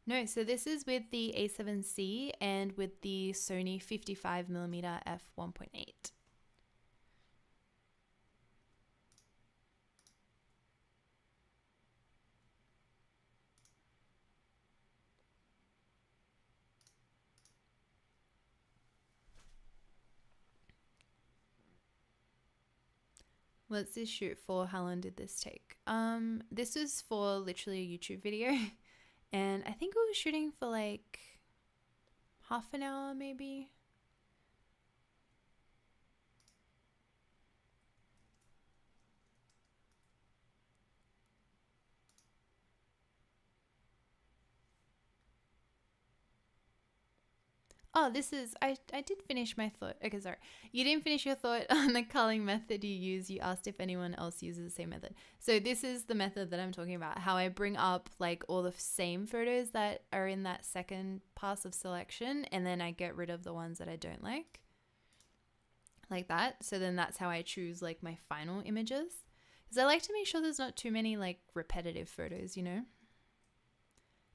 No, so this is with the A7C and with the Sony 55mm f1.8. What's this shoot for? How long did this take? This was for literally a YouTube video and I think we were shooting for like half an hour maybe. Oh, this is, I did finish my thought. Okay, sorry. You didn't finish your thought on the culling method you use. You asked if anyone else uses the same method. So this is the method that I'm talking about, how I bring up like all the same photos that are in that second pass of selection. And then I get rid of the ones that I don't like that. So then that's how I choose like my final images. Because I like to make sure there's not too many like repetitive photos, you know?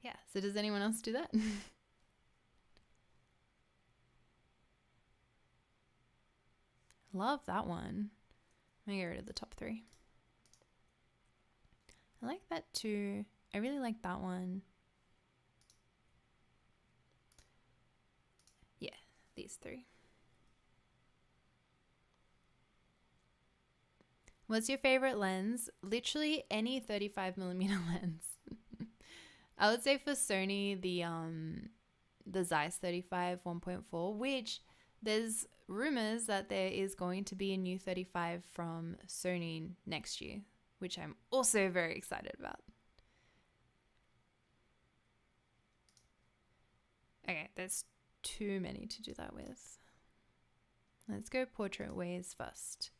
Yeah. So does anyone else do that? Love that one. I'm gonna get rid of the top three. I like that too. I really like that one. Yeah, these three. What's your favorite lens? Literally any 35mm lens. I would say for Sony, the Zeiss 35 1.4, which there's rumors that there is going to be a new 35 from Sony next year, which I'm also very excited about. Okay, there's too many to do that with. Let's go portrait ways first.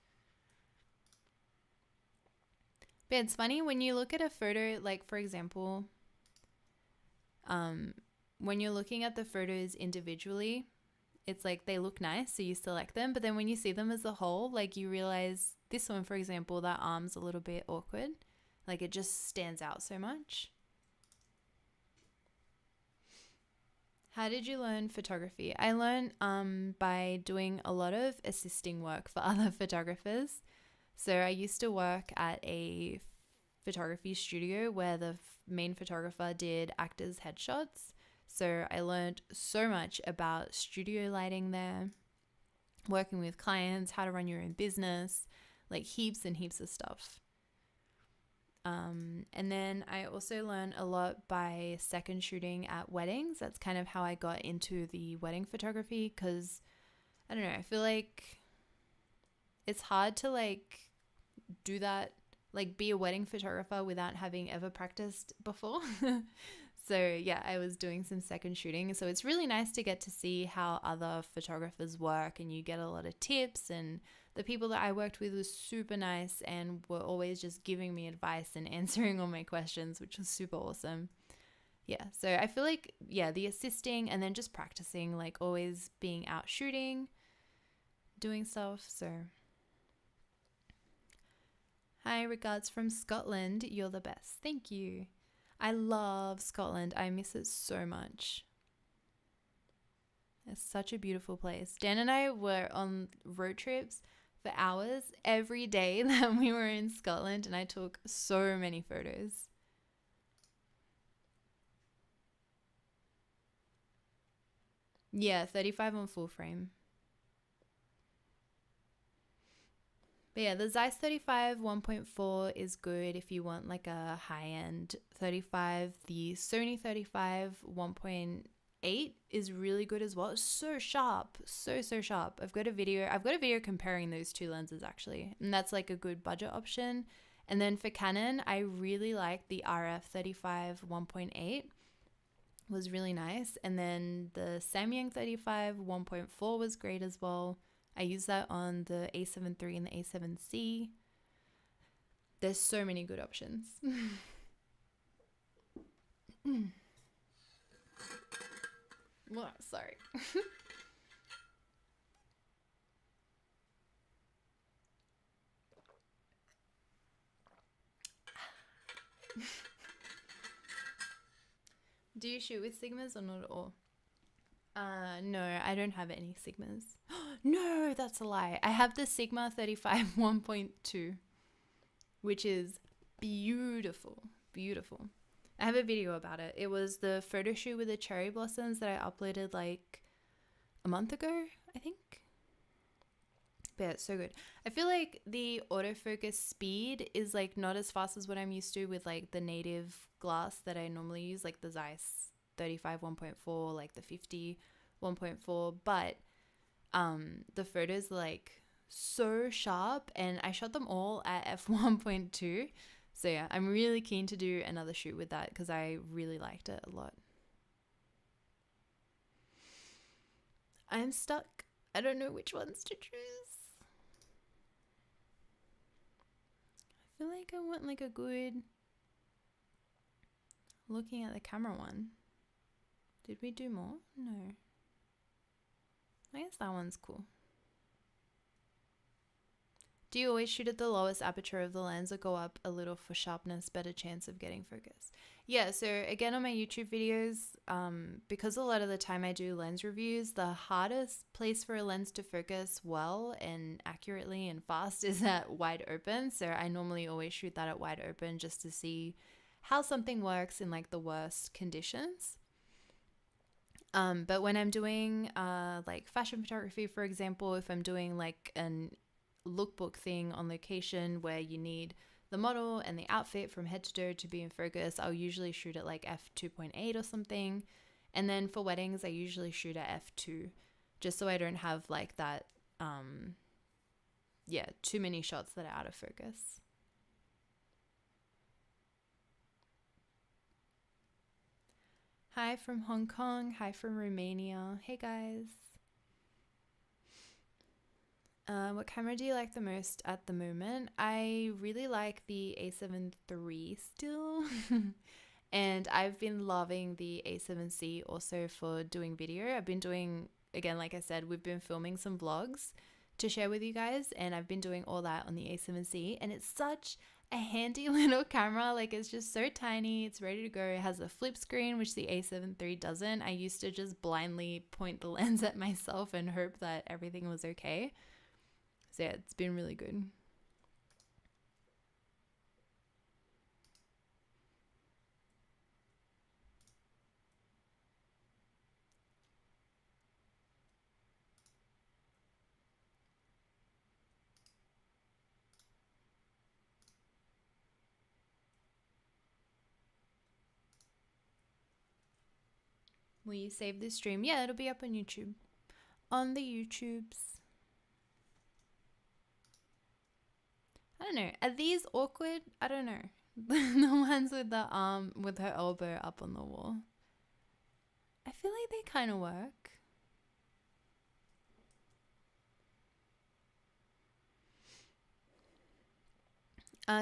But it's funny when you look at a photo, like for example, when you're looking at the photos individually, it's like they look nice, so you select them. But then when you see them as a whole, like you realize this one, for example, that arm's a little bit awkward. Like it just stands out so much. How did you learn photography? I learned by doing a lot of assisting work for other photographers. So I used to work at a photography studio where the main photographer did actors' headshots. So I learned so much about studio lighting there, working with clients, how to run your own business, like heaps and heaps of stuff. And then I also learned a lot by second shooting at weddings. That's kind of how I got into the wedding photography, because I don't know, I feel like it's hard to like do that, like be a wedding photographer without having ever practiced before. So yeah, I was doing some second shooting. So it's really nice to get to see how other photographers work, and you get a lot of tips, and the people that I worked with were super nice and were always just giving me advice and answering all my questions, which was super awesome. Yeah, so I feel like, yeah, the assisting and then just practicing, like always being out shooting, doing stuff. So hi, regards from Scotland. You're the best. Thank you. I love Scotland. I miss it so much. It's such a beautiful place. Dan and I were on road trips for hours every day that we were in Scotland, and I took so many photos. Yeah, 35 on full frame. But yeah, the Zeiss 35 1.4 is good if you want like a high-end 35. The Sony 35 1.8 is really good as well. It's so sharp, so sharp. I've got a video comparing those two lenses actually, and that's like a good budget option. And then for Canon, I really like the RF 35 1.8. Was really nice. And then the Samyang 35 1.4 was great as well. I use that on the A7 III and the A7C. There's so many good options. Well, sorry. Do you shoot with Sigmas or not at all? No, I don't have any Sigmas. No, that's a lie. I have the Sigma 35 1.2, which is beautiful, beautiful. I have a video about it. It was the photo shoot with the cherry blossoms that I uploaded like a month ago, I think. But yeah, it's so good. I feel like the autofocus speed is like not as fast as what I'm used to with like the native glass that I normally use, like the Zeiss 35 1.4, like the 50 1.4, but the photos are like so sharp, and I shot them all at f1.2. So yeah, I'm really keen to do another shoot with that because I really liked it a lot. I'm stuck. I don't know which ones to choose. I feel like I want like a good looking at the camera one. Did we do more? No. I guess that one's cool. Do you always shoot at the lowest aperture of the lens or go up a little for sharpness, better chance of getting focus? Yeah, so again on my YouTube videos, because a lot of the time I do lens reviews, the hardest place for a lens to focus well and accurately and fast is at wide open. So I normally always shoot that at wide open just to see how something works in like the worst conditions. But when I'm doing like fashion photography, for example, if I'm doing like an lookbook thing on location where you need the model and the outfit from head to toe to be in focus, I'll usually shoot at like f2.8 or something. And then for weddings, I usually shoot at f2 just so I don't have like that yeah, too many shots that are out of focus. Hi from Hong Kong. Hi from Romania. Hey guys. What camera do you like the most at the moment? I really like the A7 III still. And I've been loving the A7C also for doing video. I've been doing, again, like I said, we've been filming some vlogs to share with you guys, and I've been doing all that on the A7C, and it's such a handy little camera. Like, it's just so tiny, it's ready to go. It has a flip screen, which the A7 III doesn't. I used to just blindly point the lens at myself and hope that everything was okay. So yeah, it's been really good. Will you save this stream? Yeah, it'll be up on YouTube. On the YouTubes. I don't know. Are these awkward? I don't know. The ones with the arm, with her elbow up on the wall. I feel like they kind of work.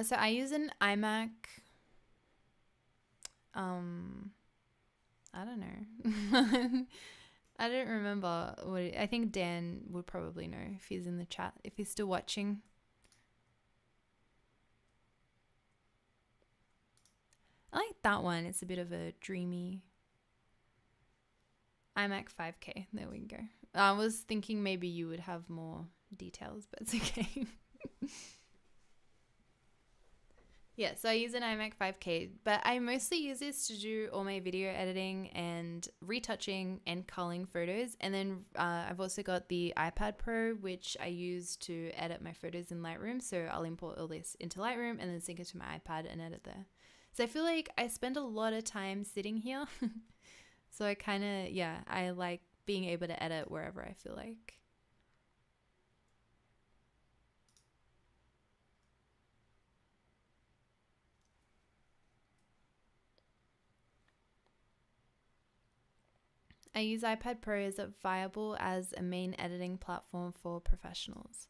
So I use an iMac. I don't know. I don't remember what I think Dan would probably know if he's in the chat, if he's still watching. I like that one. It's a bit of a dreamy iMac 5K. There we go. I was thinking maybe you would have more details, but it's okay. Yeah, so I use an iMac 5K, but I mostly use this to do all my video editing and retouching and culling photos. And then I've also got the iPad Pro, which I use to edit my photos in Lightroom. So I'll import all this into Lightroom and then sync it to my iPad and edit there. So I feel like I spend a lot of time sitting here. So I kind of, yeah, I like being able to edit wherever I feel like. I use iPad Pro. Is it viable as a main editing platform for professionals?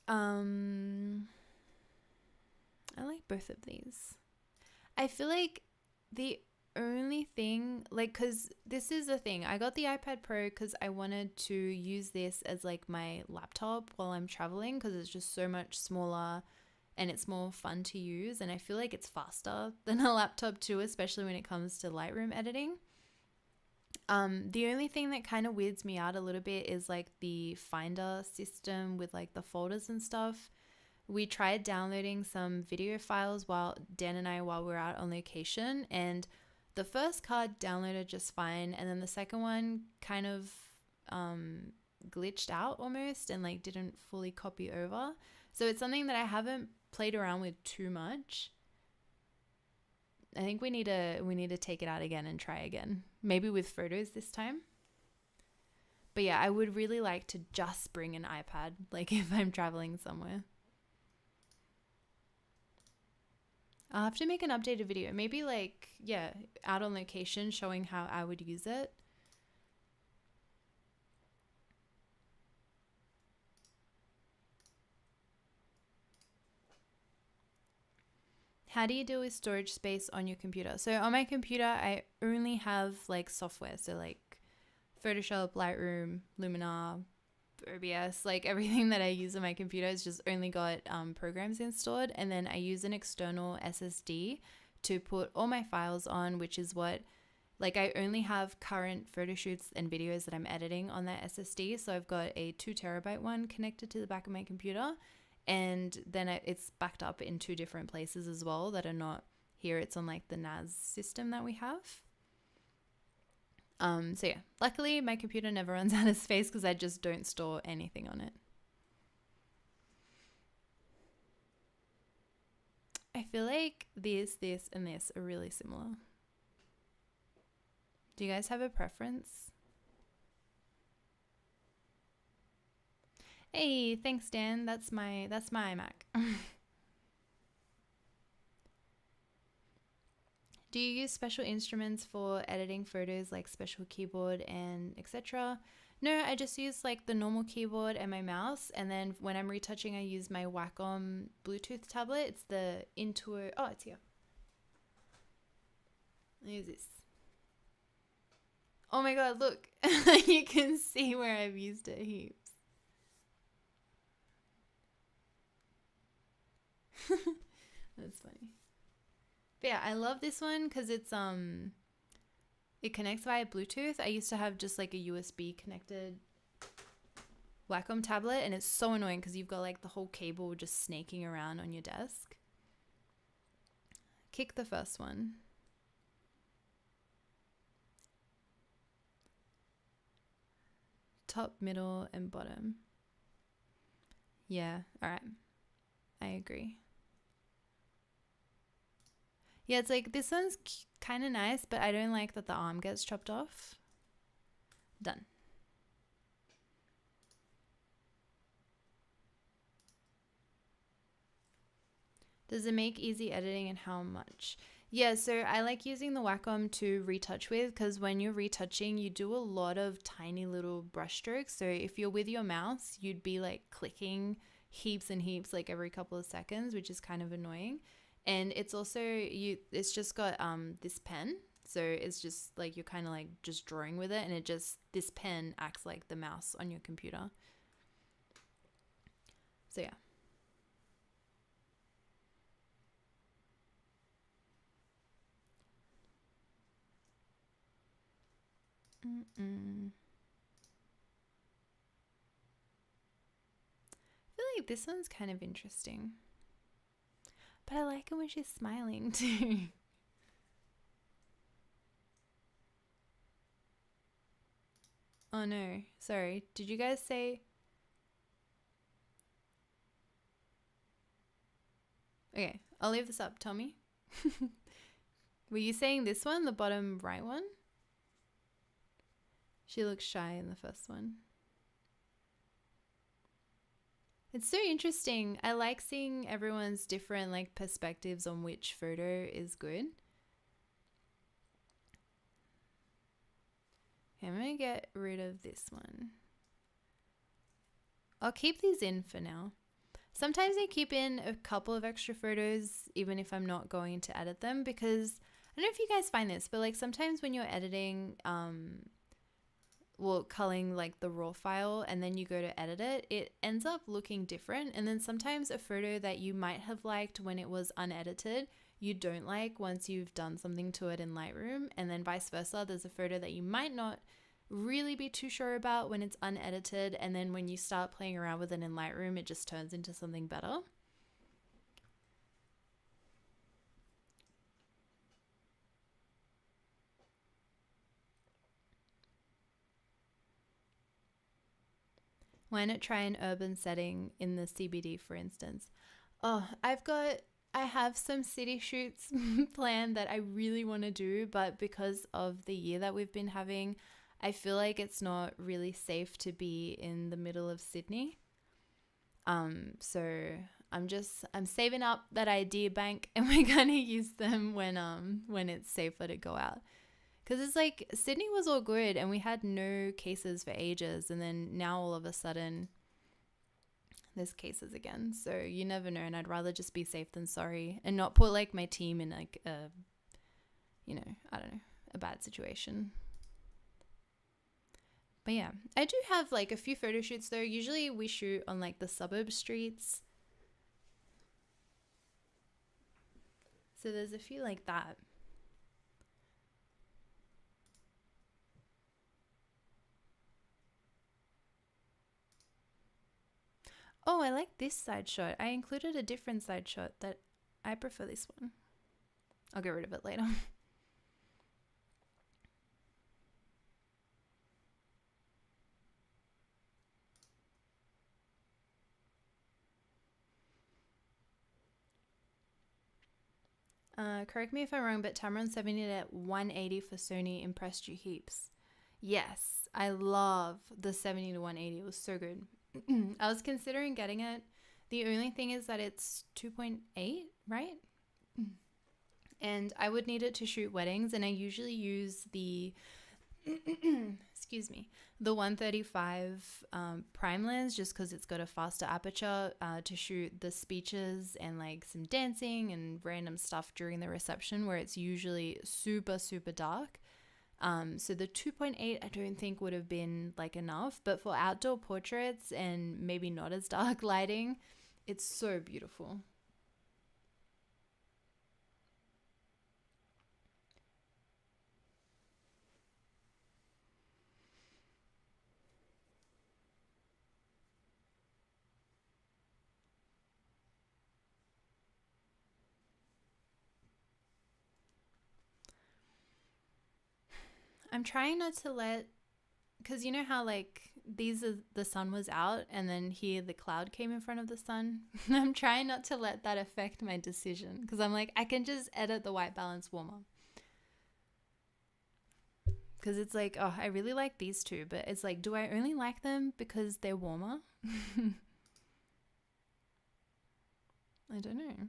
I like both of these. I feel like the only thing, like, because this is the thing, I got the iPad Pro because I wanted to use this as like my laptop while I'm traveling, because it's just so much smaller and it's more fun to use, and I feel like it's faster than a laptop too, especially when it comes to Lightroom editing. The only thing that kind of weirds me out a little bit is like the Finder system with like the folders and stuff. We tried downloading some video files while Dan and I, while we were out on location, and the first card downloaded just fine, and then the second one kind of glitched out almost and like didn't fully copy over. So it's something that I haven't played around with too much. I think we need to take it out again and try again. Maybe with photos this time. But yeah, I would really like to just bring an iPad, like if I'm traveling somewhere. I'll have to make an updated video. Maybe like, yeah, out on location showing how I would use it. How do you deal with storage space on your computer? So on my computer, I only have like software. So like Photoshop, Lightroom, Luminar, OBS, like everything that I use on my computer has just only got programs installed. And then I use an external SSD to put all my files on, which is what, like, I only have current photo shoots and videos that I'm editing on that SSD. So I've got a 2 terabyte one connected to the back of my computer. And then it's backed up in 2 different places as well that are not here. It's on like the NAS system that we have. So yeah, luckily my computer never runs out of space because I just don't store anything on it. I feel like this, and this are really similar. Do you guys have a preference? Hey, thanks Dan. That's my iMac. Do you use special instruments for editing photos like special keyboard and etc.? No, I just use like the normal keyboard and my mouse, and then when I'm retouching I use my Wacom Bluetooth tablet. It's the Intuo. Oh, it's here. I'll use this. Oh my god, look. You can see where I've used it heaps. That's funny. But yeah, I love this one because it's it connects via Bluetooth. I used to have just like a USB connected Wacom tablet, and it's so annoying because you've got like the whole cable just snaking around on your desk. Kick the first one. Top, middle, and bottom. Yeah, alright. I agree. Yeah, it's like this one's kind of nice, but I don't like that the arm gets chopped off. Done. Does it make easy editing, and how much? Yeah, so I like using the Wacom to retouch with, because when you're retouching, you do a lot of tiny little brush strokes. So if you're with your mouse, you'd be like clicking heaps and heaps like every couple of seconds, which is kind of annoying. And it's also it's just got this pen, so it's just like you're kind of like just drawing with it, and it just, this pen acts like the mouse on your computer. So yeah. I feel like this one's kind of interesting, but I like it when she's smiling too. Oh no, sorry. Did you guys say? Okay, I'll leave this up. Tell me. Were you saying this one, the bottom right one? She looks shy in the first one. It's so interesting. I like seeing everyone's different like perspectives on which photo is good. Okay, I'm gonna get rid of this one. I'll keep these in for now. Sometimes I keep in a couple of extra photos even if I'm not going to edit them, because I don't know if you guys find this, but like sometimes when you're editing culling like the raw file and then you go to edit it, it ends up looking different. And then sometimes a photo that you might have liked when it was unedited, you don't like once you've done something to it in Lightroom, and then vice versa. There's a photo that you might not really be too sure about when it's unedited, and then when you start playing around with it in Lightroom, it just turns into something better. Why not try an urban setting in the CBD, for instance? Oh, I have some city shoots planned that I really want to do, but because of the year that we've been having, I feel like it's not really safe to be in the middle of Sydney. So I'm saving up that idea bank, and we're gonna use them when it's safer to go out. Because it's like Sydney was all good and we had no cases for ages, and then now all of a sudden there's cases again. So you never know, and I'd rather just be safe than sorry and not put like my team in like a, I don't know, a bad situation. But yeah, I do have like a few photo shoots though. Usually we shoot on like the suburb streets. So there's a few like that. Oh, I like this side shot. I included a different side shot that I prefer this one. I'll get rid of it later. Correct me if I'm wrong, but Tamron 70 at 180 for Sony impressed you heaps. Yes, I love the 70 to 180. It was so good. I was considering getting it. The only thing is that it's 2.8, right? And I would need it to shoot weddings, and I usually use the excuse me, the 135 prime lens, just because it's got a faster aperture to shoot the speeches and like some dancing and random stuff during the reception where it's usually super, super dark. So the 2.8 I don't think would have been like enough, but for outdoor portraits and maybe not as dark lighting, it's so beautiful. I'm trying not to let, because you know how like the sun was out and then here the cloud came in front of the sun. I'm trying not to let that affect my decision, because I'm like, I can just edit the white balance warmer. Because it's like, oh, I really like these two, but it's like, do I only like them because they're warmer? I don't know.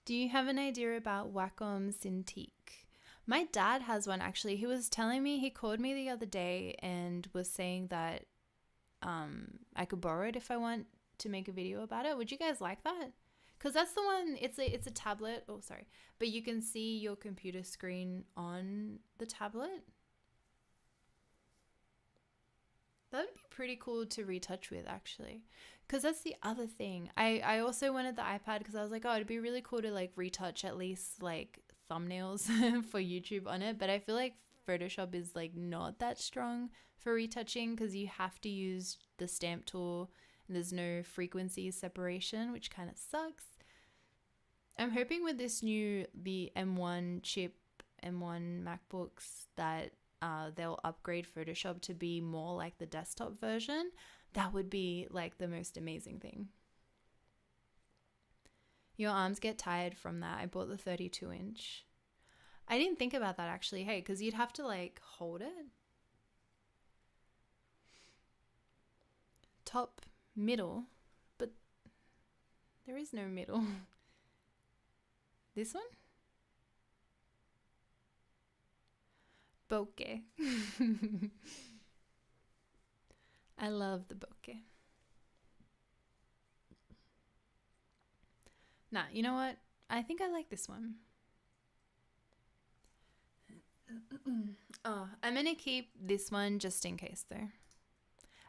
Do you have an idea about Wacom Cintiq? My dad has one actually. He was telling me, he called me the other day and was saying that I could borrow it if I want to make a video about it. Would you guys like that? Because that's the one, it's a tablet. Oh, sorry. But you can see your computer screen on the tablet. That would be pretty cool to retouch with, actually. Because that's the other thing. I also wanted the iPad because I was like, oh, it'd be really cool to like retouch at least like thumbnails for YouTube on it. But I feel like Photoshop is like not that strong for retouching because you have to use the stamp tool and there's no frequency separation, which kind of sucks. I'm hoping with this the M1 chip, M1 MacBooks that they'll upgrade Photoshop to be more like the desktop version. That would be like the most amazing thing. Your arms get tired from that. I bought the 32-inch. I didn't think about that actually. Hey, because you'd have to like hold it. Top, middle, but there is no middle. This one? Bokeh. I love the bokeh. Nah, you know what? I think I like this one. Oh, I'm gonna keep this one just in case though.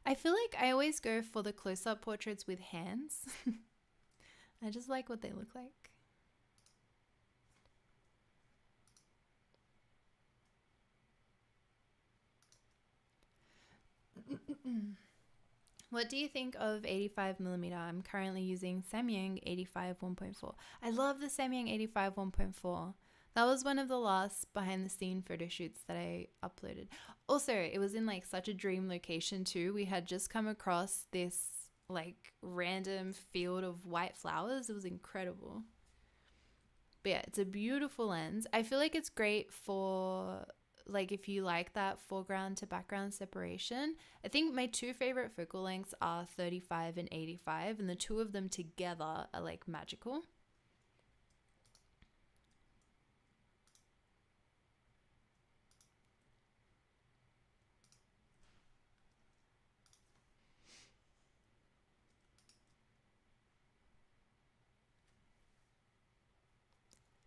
I feel like I always go for the close-up portraits with hands. I just like what they look like. What do you think of 85mm? I'm currently using Samyang 85 1.4. I love the Samyang 85 1.4. That was one of the last behind the scene photo shoots that I uploaded. Also, it was in like such a dream location too. We had just come across this like random field of white flowers. It was incredible. But yeah, it's a beautiful lens. I feel like it's great for like if you like that foreground to background separation. I think my two favorite focal lengths are 35 and 85, and the two of them together are like magical.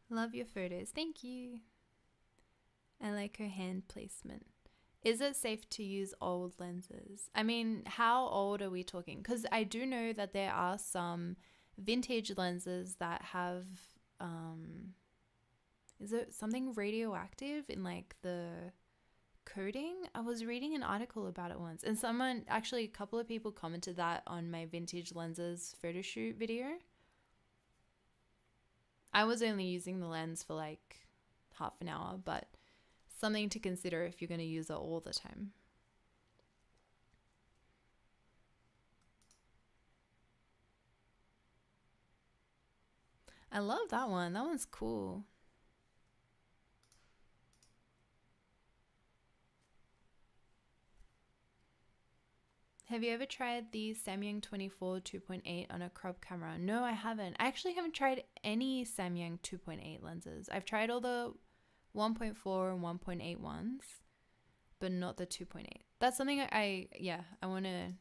Love your photos. Thank you. I like her hand placement. Is it safe to use old lenses? I mean, how old are we talking? Because I do know that there are some vintage lenses that have, is it something radioactive in like the coating? I was reading an article about it once, and someone, actually a couple of people commented that on my vintage lenses photo shoot video. I was only using the lens for like half an hour, but something to consider if you're going to use it all the time. I love that one. That one's cool. Have you ever tried the Samyang 24 2.8 on a crop camera? No, I haven't. I actually haven't tried any Samyang 2.8 lenses. I've tried all the 1.4 and 1.8 ones, but not the 2.8. That's something I want to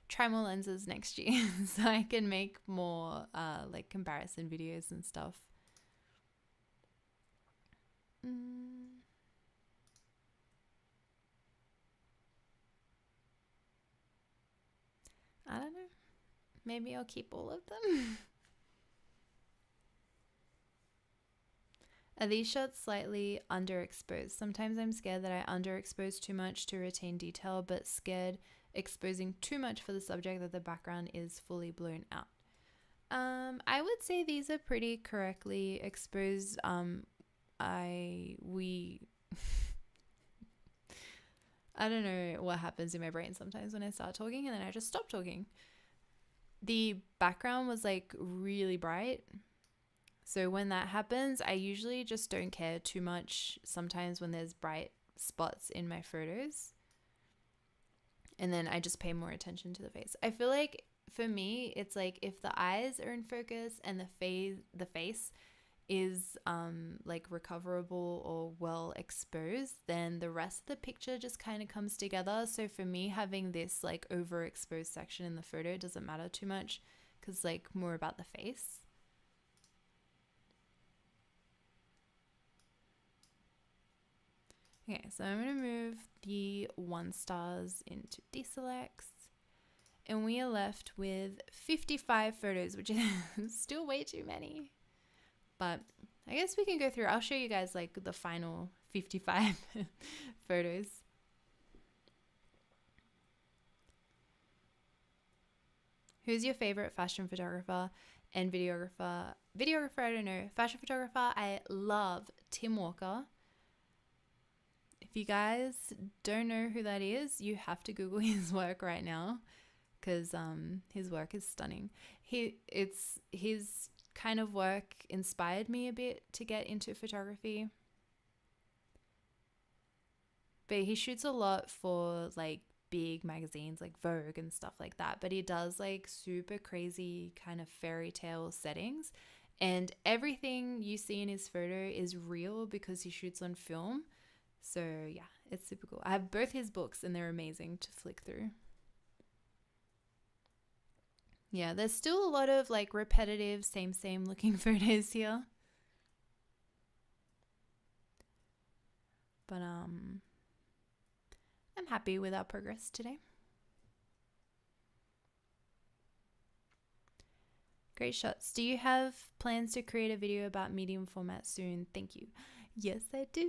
try more lenses next year so I can make more like comparison videos and stuff. I don't know. Maybe I'll keep all of them. Are these shots slightly underexposed? Sometimes I'm scared that I underexpose too much to retain detail, but scared exposing too much for the subject that the background is fully blown out. I would say these are pretty correctly exposed. I don't know what happens in my brain sometimes when I start talking and then I just stop talking. The background was like really bright. So when that happens, I usually just don't care too much sometimes when there's bright spots in my photos. And then I just pay more attention to the face. I feel like for me, it's like if the eyes are in focus and the face is like recoverable or well exposed, then the rest of the picture just kind of comes together. So for me, having this like overexposed section in the photo doesn't matter too much because like more about the face. Okay, so I'm going to move the 1 stars into deselects, and we are left with 55 photos, which is still way too many. But I guess we can go through. I'll show you guys like the final 55 photos. Who's your favorite fashion photographer and videographer? Videographer, I don't know. Fashion photographer, I love Tim Walker. If you guys don't know who that is, you have to Google his work right now because his work is stunning. His kind of work inspired me a bit to get into photography. But he shoots a lot for like big magazines like Vogue and stuff like that. But he does like super crazy kind of fairy tale settings. And everything you see in his photo is real because he shoots on film. So yeah, it's super cool. I have both his books and they're amazing to flick through. Yeah, there's still a lot of like repetitive, same looking photos here. But I'm happy with our progress today. Great shots. Do you have plans to create a video about medium format soon? Thank you. Yes, I do.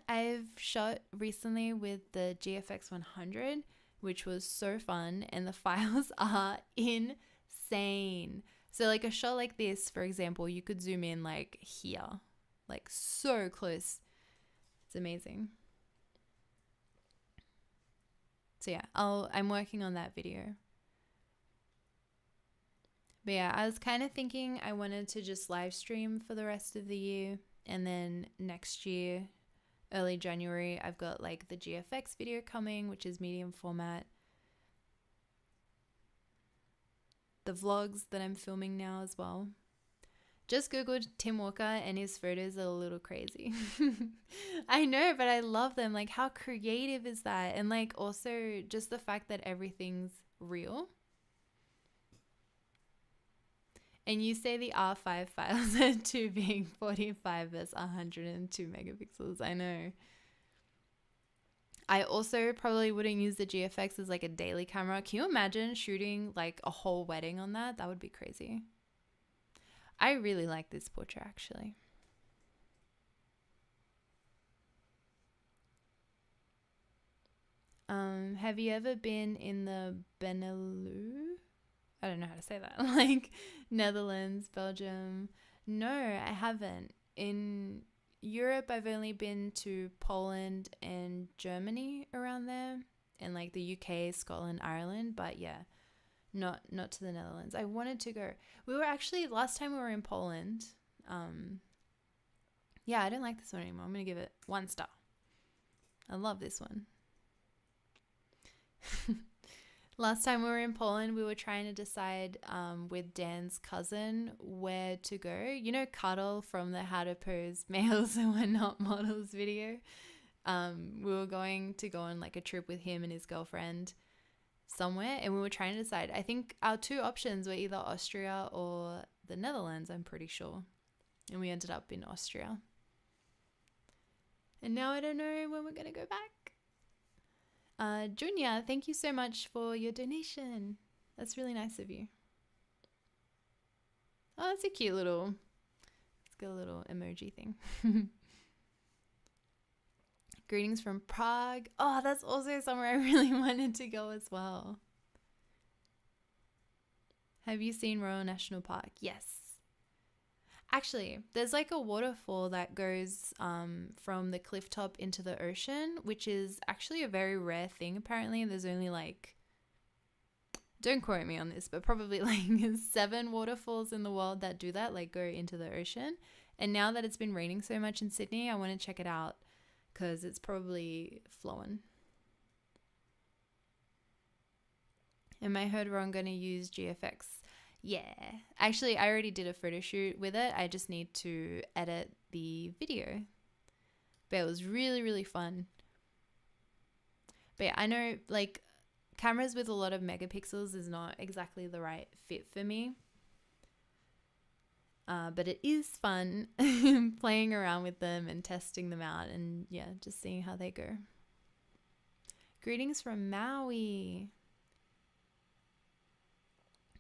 I've shot recently with the GFX 100, which was so fun, and the files are insane. So like a shot like this, for example, you could zoom in like here, like so close. It's amazing. So yeah, I'm working on that video. But yeah, I was kind of thinking I wanted to just live stream for the rest of the year. And then next year, early January, I've got like the GFX video coming, which is medium format. The vlogs that I'm filming now as well. Just Googled Tim Walker and his photos are a little crazy. I know, but I love them. Like, how creative is that? And like also just the fact that everything's real. And you say the R5 files are too big, 45 versus 102 megapixels. I know. I also probably wouldn't use the GFX as like a daily camera. Can you imagine shooting like a whole wedding on that? That would be crazy. I really like this portrait actually. Have you ever been in the Benelux? I don't know how to say that. Like Netherlands, Belgium. No, I haven't. In Europe, I've only been to Poland and Germany around there, and like the UK, Scotland, Ireland. But yeah, not to the Netherlands. I wanted to go. We were actually last time we were in Poland. Yeah, I don't like this one anymore. I'm gonna give it 1 star. I love this one. Last time we were in Poland, we were trying to decide with Dan's cousin where to go. You know Cuddle from the How to Pose Males and We're Not Models video? We were going to go on like a trip with him and his girlfriend somewhere, and we were trying to decide. I think our two options were either Austria or the Netherlands, I'm pretty sure. And we ended up in Austria. And now I don't know when we're going to go back. Junior, thank you so much for your donation. That's really nice of you. Oh, that's a cute little, it's got a little emoji thing. Greetings from Prague. Oh, that's also somewhere I really wanted to go as well. Have you seen Royal National Park? Yes. Actually, there's like a waterfall that goes from the cliff top into the ocean, which is actually a very rare thing. Apparently, there's only like, don't quote me on this, but probably like 7 waterfalls in the world that do that, like go into the ocean. And now that it's been raining so much in Sydney, I want to check it out because it's probably flowing. Am I heard wrong? Going to use GFX? Yeah, actually I already did a photo shoot with it. I just need to edit the video, but it was really, really fun. But yeah, I know like cameras with a lot of megapixels is not exactly the right fit for me, but it is fun playing around with them and testing them out, and yeah, just seeing how they go. Greetings from Maui.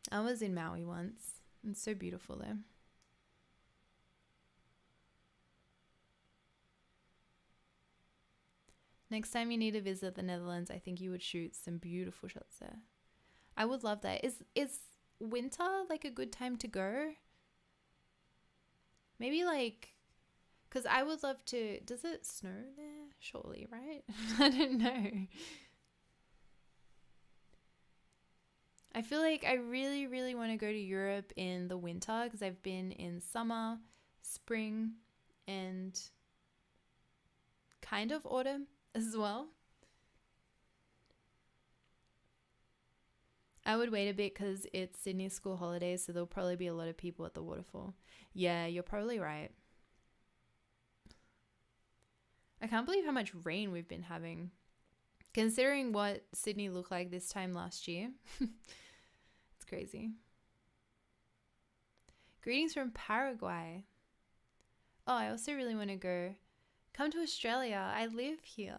I was in Maui once. It's so beautiful there. Next time you need to visit the Netherlands, I think you would shoot some beautiful shots there. I would love that. Is winter like a good time to go? Maybe like, because I would love to, does it snow there? Surely, right? I don't know. I feel like I really, really want to go to Europe in the winter because I've been in summer, spring, and kind of autumn as well. I would wait a bit because it's Sydney school holidays, so there'll probably be a lot of people at the waterfall. Yeah, you're probably right. I can't believe how much rain we've been having. Considering what Sydney looked like this time last year. It's crazy. Greetings from Paraguay. Oh, I also really want to go. Come to Australia. I live here.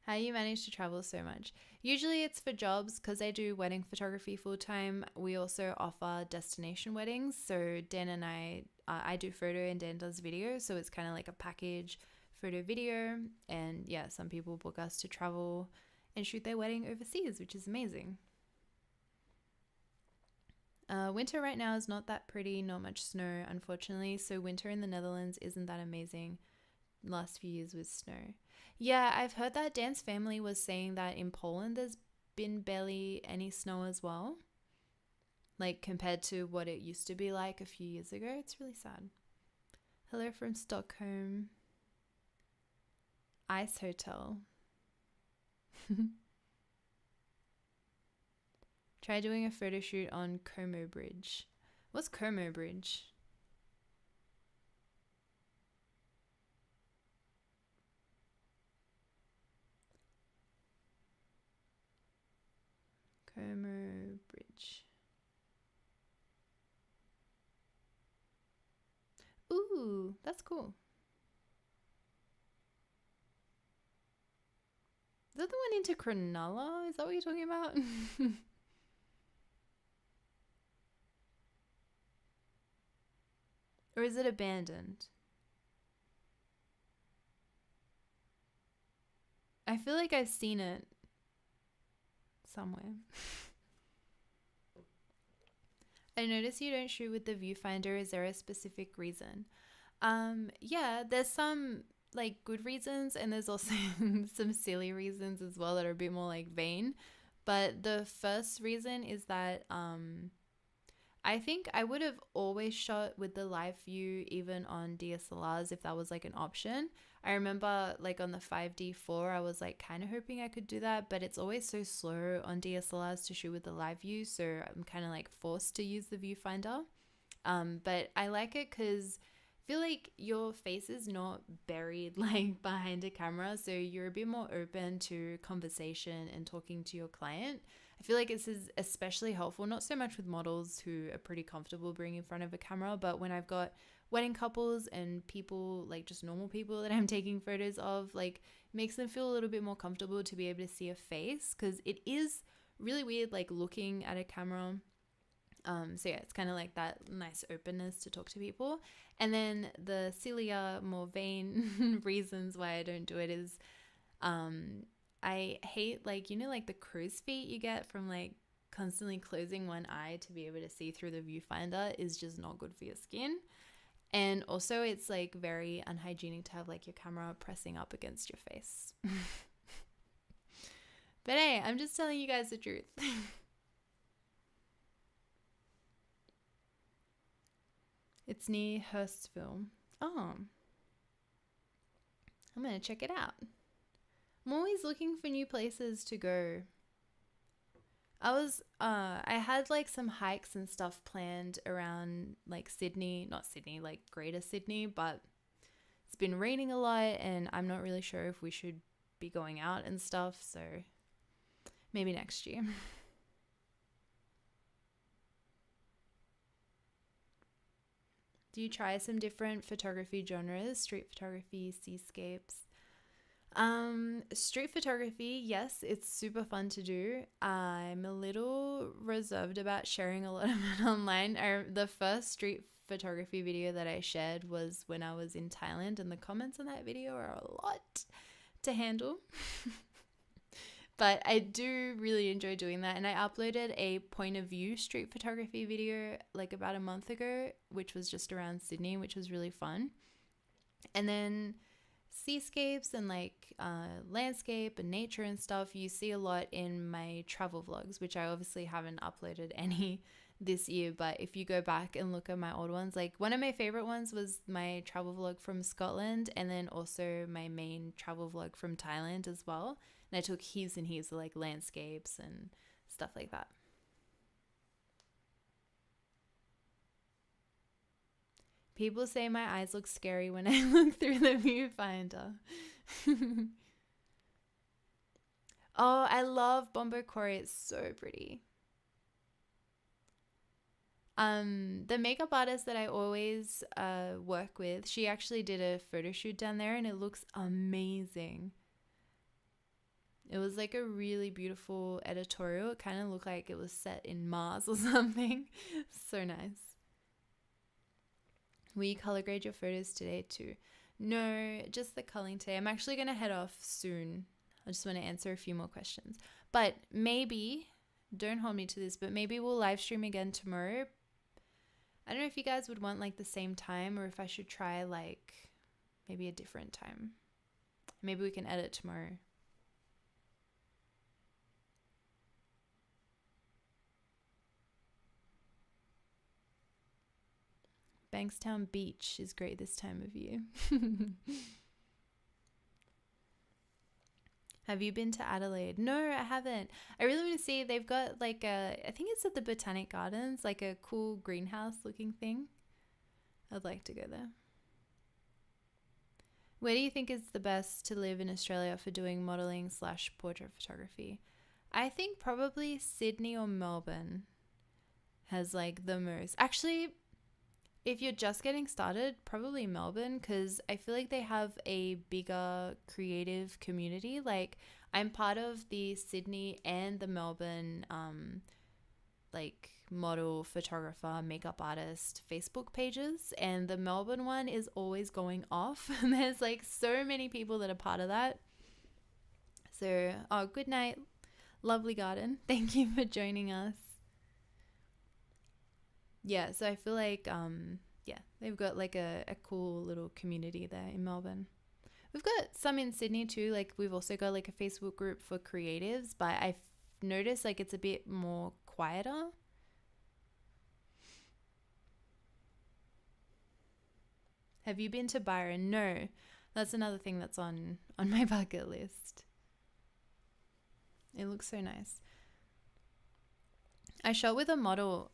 How do you manage to travel so much? Usually it's for jobs because I do wedding photography full time. We also offer destination weddings. So Dan and I do photo and Dan does video. So it's kind of like a package photo video. And yeah, some people book us to travel and shoot their wedding overseas, which is amazing. Winter right now is not that pretty, not much snow, unfortunately. So winter in the Netherlands isn't that amazing. Last few years with snow. Yeah, I've heard that Dan's family was saying that in Poland there's been barely any snow as well. Like compared to what it used to be like a few years ago. It's really sad. Hello from Stockholm. Ice Hotel. Try doing a photo shoot on Como Bridge. What's Como Bridge? Como Bridge. Ooh, that's cool. Is that the one into Cronulla? Is that what you're talking about? Or is it abandoned? I feel like I've seen it somewhere. I notice you don't shoot with the viewfinder. Is there a specific reason? Yeah, there's some like good reasons and there's also some silly reasons as well that are a bit more like vain. But the first reason is that I think I would have always shot with the live view even on DSLRs if that was like an option. I remember like on the 5D4 I was like kind of hoping I could do that, but it's always so slow on DSLRs to shoot with the live view, so I'm kind of like forced to use the viewfinder. But I like it because I feel like your face is not buried like behind a camera, so you're a bit more open to conversation and talking to your client. I feel like this is especially helpful, not so much with models who are pretty comfortable being in front of a camera, but when I've got wedding couples and people, like just normal people that I'm taking photos of, like makes them feel a little bit more comfortable to be able to see a face, because it is really weird like looking at a camera. So yeah, it's kind of like that nice openness to talk to people. And then the sillier, more vain reasons why I don't do it is I hate like, you know, like the crow's feet you get from like constantly closing one eye to be able to see through the viewfinder is just not good for your skin. And also it's like very unhygienic to have like your camera pressing up against your face. But hey, I'm just telling you guys the truth. It's near Hurstville. Oh, I'm going to check it out. I'm always looking for new places to go. I had like some hikes and stuff planned around like Sydney, not Sydney, like Greater Sydney, but it's been raining a lot and I'm not really sure if we should be going out and stuff. So maybe next year. Do you try some different photography genres? Street photography, seascapes? Street photography, yes, it's super fun to do. I'm a little reserved about sharing a lot of it online. The first street photography video that I shared was when I was in Thailand, and the comments on that video are a lot to handle. But I do really enjoy doing that, and I uploaded a point of view street photography video like about a month ago, which was just around Sydney, which was really fun. And then seascapes and like landscape and nature and stuff you see a lot in my travel vlogs, which I obviously haven't uploaded any this year, but if you go back and look at my old ones, like one of my favorite ones was my travel vlog from Scotland, and then also my main travel vlog from Thailand as well, and I took heaps and heaps of like landscapes and stuff like that. People say my eyes look scary when I look through the viewfinder. Oh, I love Bombo Quarry. It's so pretty. The makeup artist that I always work with, she actually did a photo shoot down there and it looks amazing. It was like a really beautiful editorial. It kind of looked like it was set in Mars or something. So nice. Will you color grade your photos today too? No, just the culling today. I'm actually going to head off soon. I just want to answer a few more questions. But maybe, don't hold me to this, but maybe we'll live stream again tomorrow. I don't know if you guys would want like the same time or if I should try like maybe a different time. Maybe we can edit tomorrow. Bankstown Beach is great this time of year. Have you been to Adelaide? No, I haven't. I really want to see. They've got like I think it's at the Botanic Gardens, like a cool greenhouse looking thing. I'd like to go there. Where do you think is the best to live in Australia for doing modeling / portrait photography? I think probably Sydney or Melbourne has like the most. Actually, if you're just getting started, probably Melbourne, because I feel like they have a bigger creative community. Like I'm part of the Sydney and the Melbourne like model, photographer, makeup artist Facebook pages, and the Melbourne one is always going off. And there's like so many people that are part of that. So, oh, good night, lovely garden. Thank you for joining us. Yeah, so I feel like, yeah, they've got like a cool little community there in Melbourne. We've got some in Sydney too. Like we've also got like a Facebook group for creatives, but I've noticed like it's a bit more quieter. Have you been to Byron? No. That's another thing that's on my bucket list. It looks so nice. I shot with a model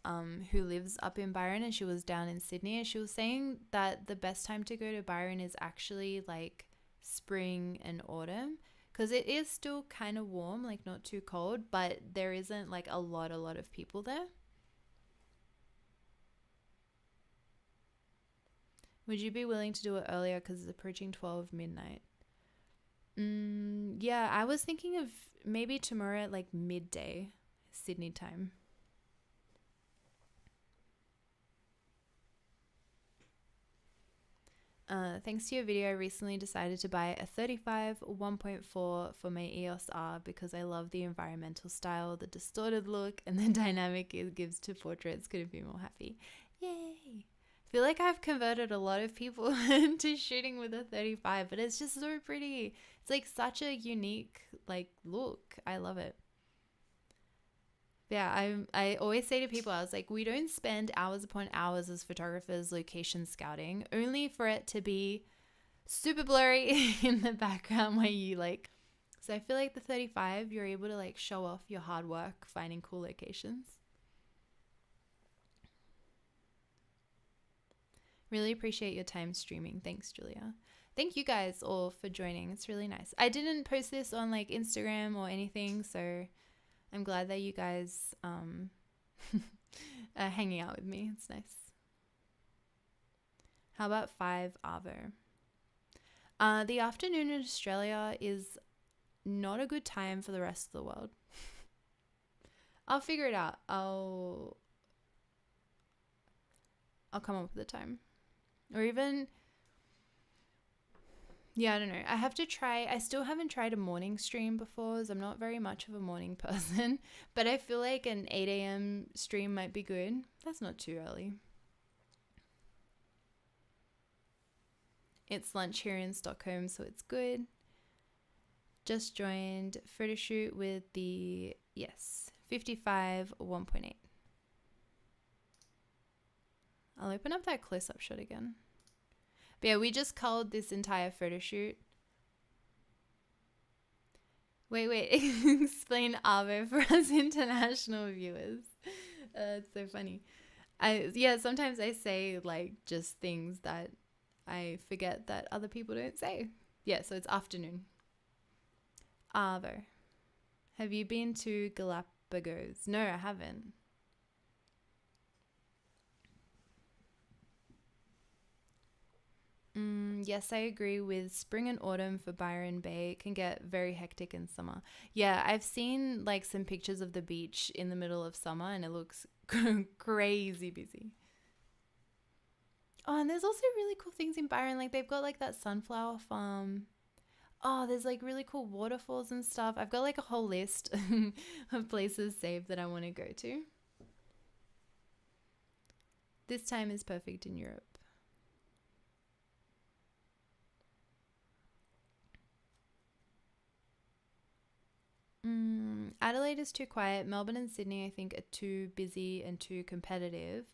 who lives up in Byron, and she was down in Sydney, and she was saying that the best time to go to Byron is actually like spring and autumn, because it is still kind of warm, like not too cold, but there isn't like a lot of people there. Would you be willing to do it earlier because it's approaching 12 midnight? Yeah, I was thinking of maybe tomorrow at like midday Sydney time. Thanks to your video, I recently decided to buy a 35 1.4 for my EOS R because I love the environmental style, the distorted look, and the dynamic it gives to portraits. Couldn't be more happy. Yay! I feel like I've converted a lot of people into shooting with a 35, but it's just so pretty. It's like such a unique like look. I love it. Yeah, I always say to people, I was like, we don't spend hours upon hours as photographers location scouting only for it to be super blurry in the background where you like. So I feel like the 35, you're able to like show off your hard work finding cool locations. Really appreciate your time streaming. Thanks, Julia. Thank you guys all for joining. It's really nice. I didn't post this on like Instagram or anything, so I'm glad that you guys are hanging out with me. It's nice. How about 5 Arvo? The afternoon in Australia is not a good time for the rest of the world. I'll figure it out. I'll come up with a time. Or even, yeah, I don't know. I have to try. I still haven't tried a morning stream before, as I'm not very much of a morning person. But I feel like an 8 a.m. stream might be good. That's not too early. It's lunch here in Stockholm, so it's good. Just joined photoshoot with the, yes, 55 1.8. I'll open up that close-up shot again. But yeah, we just culled this entire photo shoot. Wait. Explain Arvo for us international viewers. It's so funny. Sometimes I say like just things that I forget that other people don't say. Yeah, so it's afternoon. Arvo. Have you been to Galapagos? No, I haven't. Yes, I agree with spring and autumn for Byron Bay. It can get very hectic in summer. Yeah, I've seen like some pictures of the beach in the middle of summer and it looks crazy busy. Oh, and there's also really cool things in Byron. Like they've got like that sunflower farm. Oh, there's like really cool waterfalls and stuff. I've got like a whole list of places saved that I want to go to. This time is perfect in Europe. Adelaide is too quiet. Melbourne and Sydney, I think, are too busy and too competitive.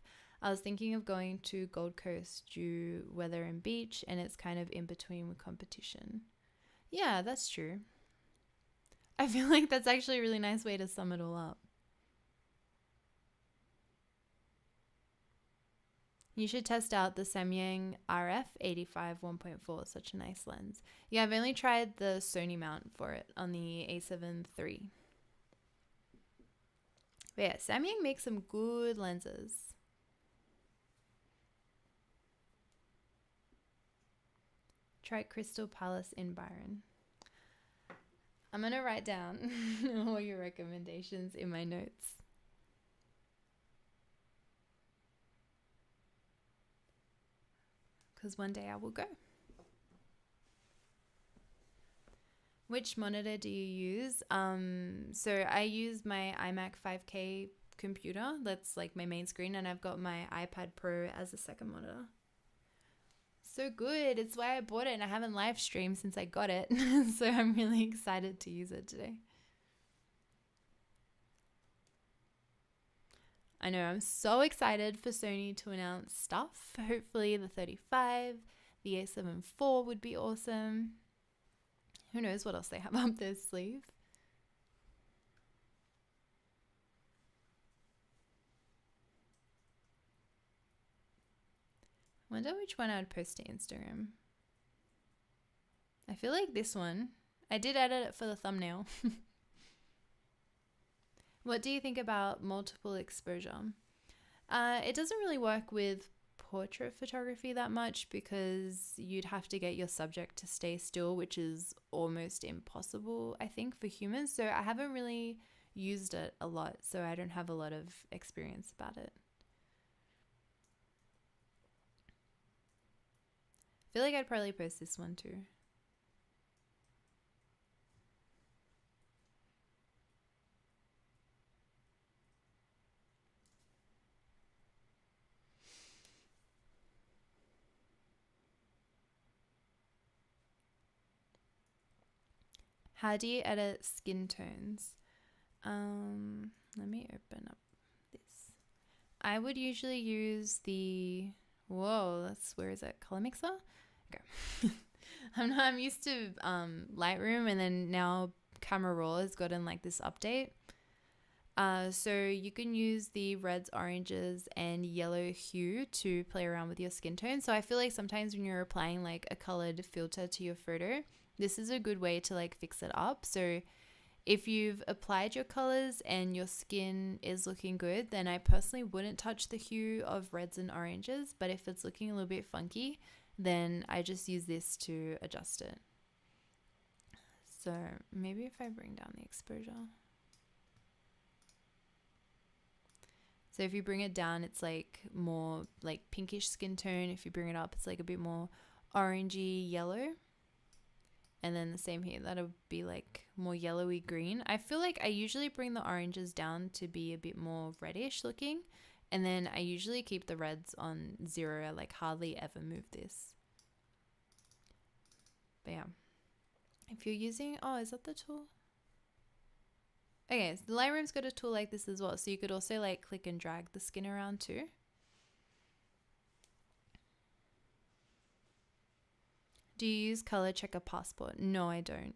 I was thinking of going to Gold Coast due weather and beach, and it's kind of in between with competition. Yeah, that's true. I feel like that's actually a really nice way to sum it all up. You should test out the Samyang RF 85 1.4. Such a nice lens. Yeah, I've only tried the Sony mount for it on the A7 III. But yeah, Samyang makes some good lenses. Try Crystal Palace in Byron. I'm going to write down all your recommendations in my notes. Because one day I will go. Which monitor do you use? So I use my iMac 5K computer. That's like my main screen, and I've got my iPad Pro as a second monitor. So good. It's why I bought it, and I haven't live streamed since I got it. So I'm really excited to use it today. I know, I'm so excited for Sony to announce stuff. Hopefully the 35, The A7 IV would be awesome. Who knows what else they have up their sleeve. Wonder which one I would post to Instagram. I feel like this one. I did edit it for the thumbnail. What do you think about multiple exposure? It doesn't really work with portrait photography that much because you'd have to get your subject to stay still, which is almost impossible, I think, for humans. So I haven't really used it a lot, so I don't have a lot of experience about it. I feel like I'd probably post this one too. How do you edit skin tones? Let me open up this. I would usually use the, where is it? Color mixer? Okay. I'm used to Lightroom, and then now Camera Raw has gotten like this update. So you can use the reds, oranges, and yellow hue to play around with your skin tone. So I feel like sometimes when you're applying like a colored filter to your photo, this is a good way to like fix it up. So if you've applied your colors and your skin is looking good, then I personally wouldn't touch the hue of reds and oranges. But if it's looking a little bit funky, then I just use this to adjust it. So maybe if I bring down the exposure. So if you bring it down, it's like more like pinkish skin tone. If you bring it up, it's like a bit more orangey yellow. And then the same here, that'll be like more yellowy green. I feel like I usually bring the oranges down to be a bit more reddish looking. And then I usually keep the reds on 0. I like hardly ever move this. But yeah, if you're using, is that the tool? Okay, so the Lightroom's got a tool like this as well. So you could also like click and drag the skin around too. Do you use Color Checker Passport? No, I don't.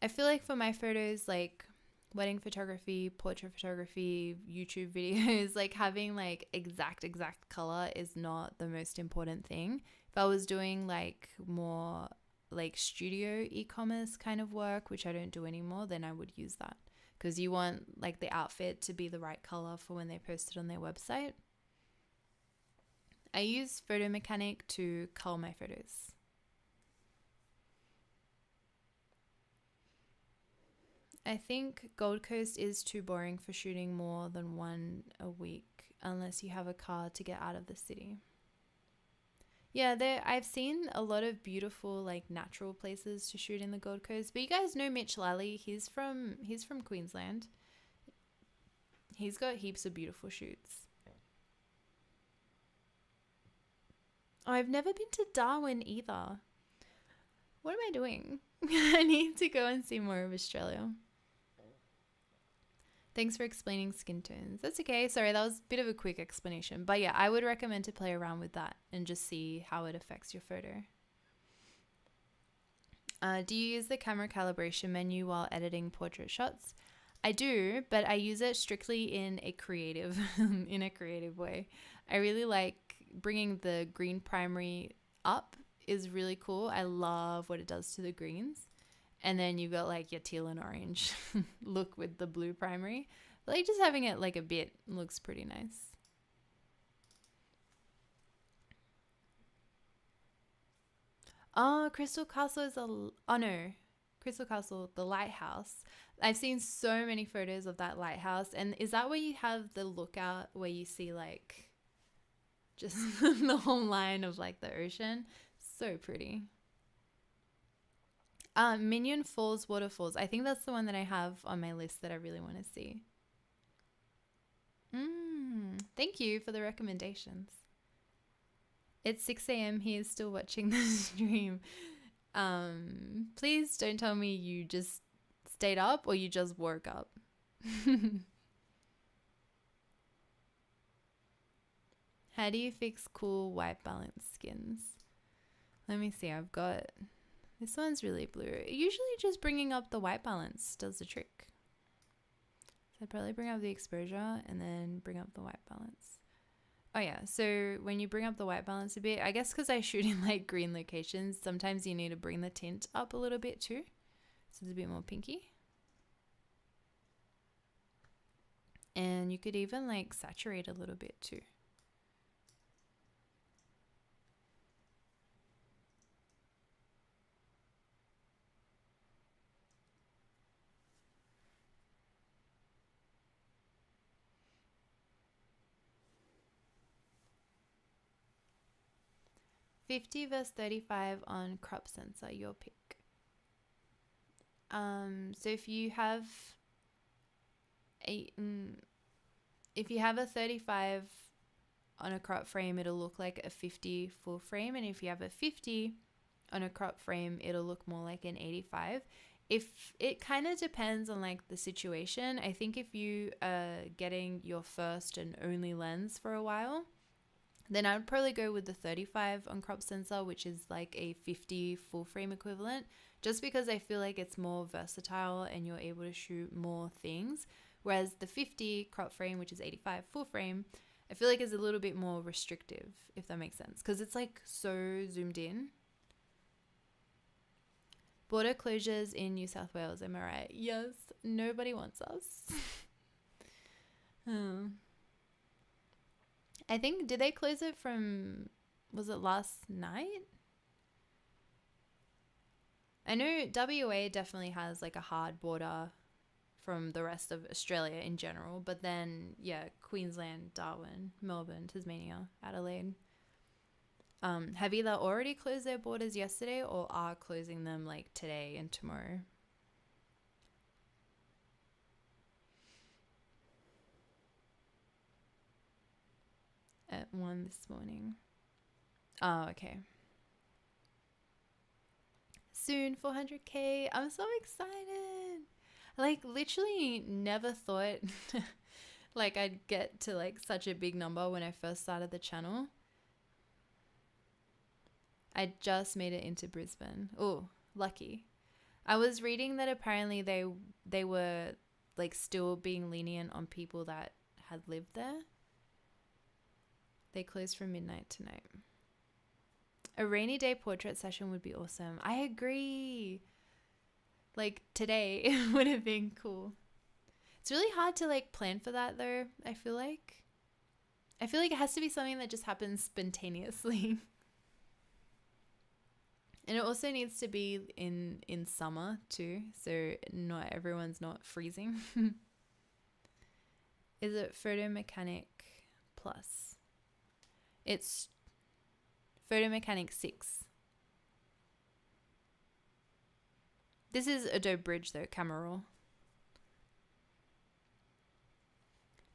I feel like for my photos, like wedding photography, portrait photography, YouTube videos, like having like exact color is not the most important thing. If I was doing like more like studio e-commerce kind of work, which I don't do anymore, then I would use that because you want like the outfit to be the right color for when they post it on their website. I use Photo Mechanic to cull my photos. I think Gold Coast is too boring for shooting more than one a week unless you have a car to get out of the city. Yeah, I've seen a lot of beautiful like natural places to shoot in the Gold Coast. But you guys know Mitch Lally. He's from Queensland. He's got heaps of beautiful shoots. Oh, I've never been to Darwin either. What am I doing? I need to go and see more of Australia. Thanks for explaining skin tones. That's okay. Sorry, that was a bit of a quick explanation. But yeah, I would recommend to play around with that and just see how it affects your photo. Do you use the camera calibration menu while editing portrait shots? I do, but I use it strictly in a creative way. I really like bringing the green primary up is really cool. I love what it does to the greens. And then you've got like your teal and orange look with the blue primary. But like just having it like a bit looks pretty nice. Oh, Crystal Castle is Crystal Castle, the lighthouse. I've seen so many photos of that lighthouse. And is that where you have the lookout where you see like just the whole line of like the ocean? So pretty. Minion Falls Waterfalls. I think that's the one that I have on my list that I really want to see. Thank you for the recommendations. It's 6 a.m. He is still watching the stream. Please don't tell me you just stayed up or you just woke up. How do you fix cool white balance skins? Let me see. I've got, this one's really blue. Usually just bringing up the white balance does the trick. So I'd probably bring up the exposure and then bring up the white balance. Oh yeah, so when you bring up the white balance a bit, I guess because I shoot in like green locations, sometimes you need to bring the tint up a little bit too. So it's a bit more pinky. And you could even like saturate a little bit too. $50 versus $35 on crop sensor, your pick. So if you have a 35 on a crop frame, it'll look like a 50 full frame, and if you have a 50 on a crop frame, it'll look more like an 85. If it kind of depends on like the situation. I think if you are getting your first and only lens for a while, then I would probably go with the 35 on crop sensor, which is like a 50 full frame equivalent, just because I feel like it's more versatile and you're able to shoot more things. Whereas the 50 crop frame, which is 85 full frame, I feel like is a little bit more restrictive, if that makes sense, because it's like so zoomed in. Border closures in New South Wales, am I right? Yes, nobody wants us. I think, did they close it from, was it last night? I know WA definitely has like a hard border from the rest of Australia in general, but then, yeah, Queensland, Darwin, Melbourne, Tasmania, Adelaide. Have either already closed their borders yesterday or are closing them like today and tomorrow? At 1 this morning. Oh, okay. Soon 400k. I'm so excited. Like literally never thought like I'd get to like such a big number when I first started the channel. I just made it into Brisbane. Oh, lucky. I was reading that apparently they were like still being lenient on people that had lived there. They closed from midnight tonight. A rainy day portrait session would be awesome. I agree. Like today would have been cool. It's really hard to like plan for that though, I feel like. it has to be something that just happens spontaneously. And it also needs to be in summer too, so not everyone's not freezing. Is it Photo Mechanic Plus? It's Photo Mechanic 6. This is Adobe Bridge though, camera roll.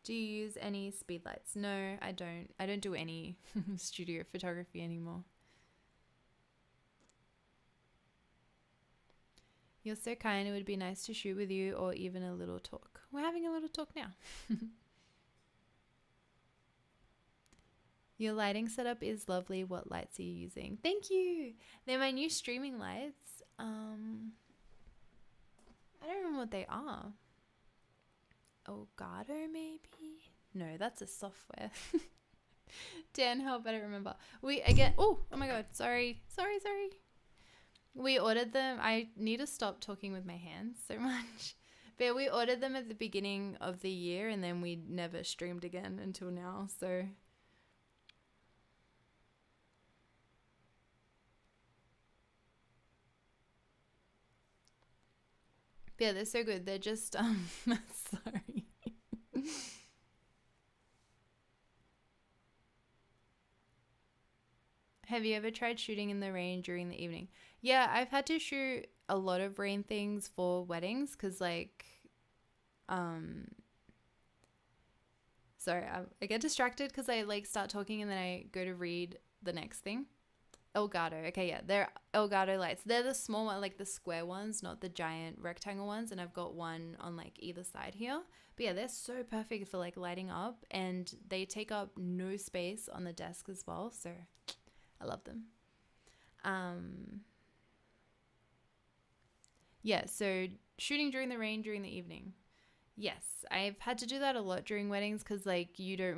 Do you use any speed lights? No, I don't. I don't do any studio photography anymore. You're so kind. It would be nice to shoot with you or even a little talk. We're having a little talk now. Your lighting setup is lovely. What lights are you using? Thank you. They're my new streaming lights. I don't remember what they are. Elgato maybe? No, that's a software. Dan, help, I don't remember. Oh my god, sorry. We ordered them. I need to stop talking with my hands so much. But we ordered them at the beginning of the year and then we never streamed again until now, so. Yeah, they're so good. They're just, sorry. Have you ever tried shooting in the rain during the evening? Yeah, I've had to shoot a lot of rain things for weddings because, like, sorry, I get distracted because I, like, start talking and then I go to read the next thing. Elgato. Okay, yeah, they're Elgato lights. They're the small one, like the square ones, not the giant rectangle ones. And I've got one on like either side here. But yeah, they're so perfect for like lighting up, and they take up no space on the desk as well. So I love them. Yeah, so shooting during the rain during the evening. Yes, I've had to do that a lot during weddings because like you can't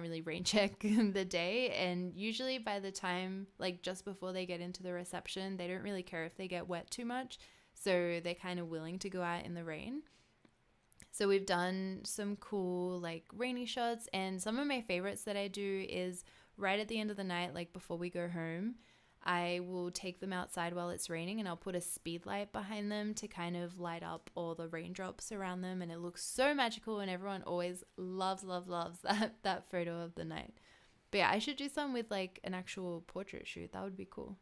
really rain check the day, and usually by the time like just before they get into the reception, they don't really care if they get wet too much, so they're kind of willing to go out in the rain. So we've done some cool like rainy shots, and some of my favorites that I do is right at the end of the night, like before we go home, I will take them outside while it's raining, and I'll put a speed light behind them to kind of light up all the raindrops around them, and it looks so magical, and everyone always loves that photo of the night. But yeah, I should do some with like an actual portrait shoot. That would be cool.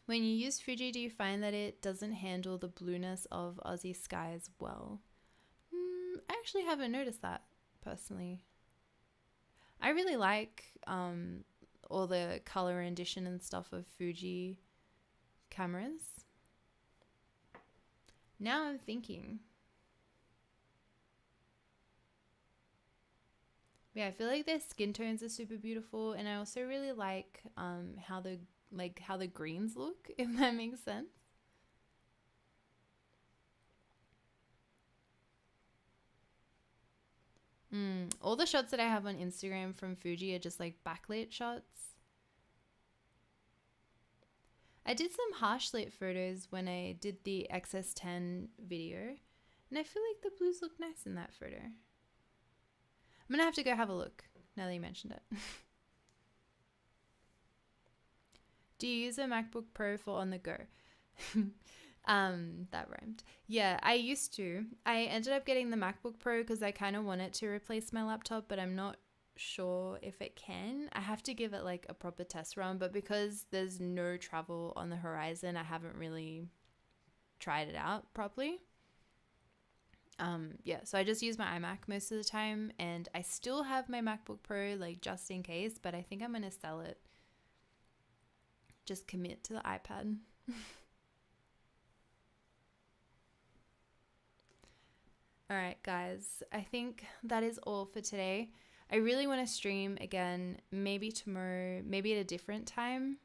When you use Fuji, do you find that it doesn't handle the blueness of Aussie skies well? I actually haven't noticed that personally. I really like all the color rendition and stuff of Fuji cameras. Now I'm thinking. Yeah, I feel like their skin tones are super beautiful, and I also really like how the greens look, if that makes sense. All the shots that I have on Instagram from Fuji are just like backlit shots. I did some harsh lit photos when I did the XS10 video, and I feel like the blues look nice in that photo. I'm gonna have to go have a look now that you mentioned it. Do you use a MacBook Pro for on the go? That rhymed. Yeah, I used to. I ended up getting the MacBook Pro because I kind of want it to replace my laptop, but I'm not sure if it can. I have to give it like a proper test run, but because there's no travel on the horizon, I haven't really tried it out properly. Yeah, so I just use my iMac most of the time, and I still have my MacBook Pro like just in case, but I think I'm gonna sell it. Just commit to the iPad. All right, guys, I think that is all for today. I really want to stream again, maybe tomorrow, maybe at a different time.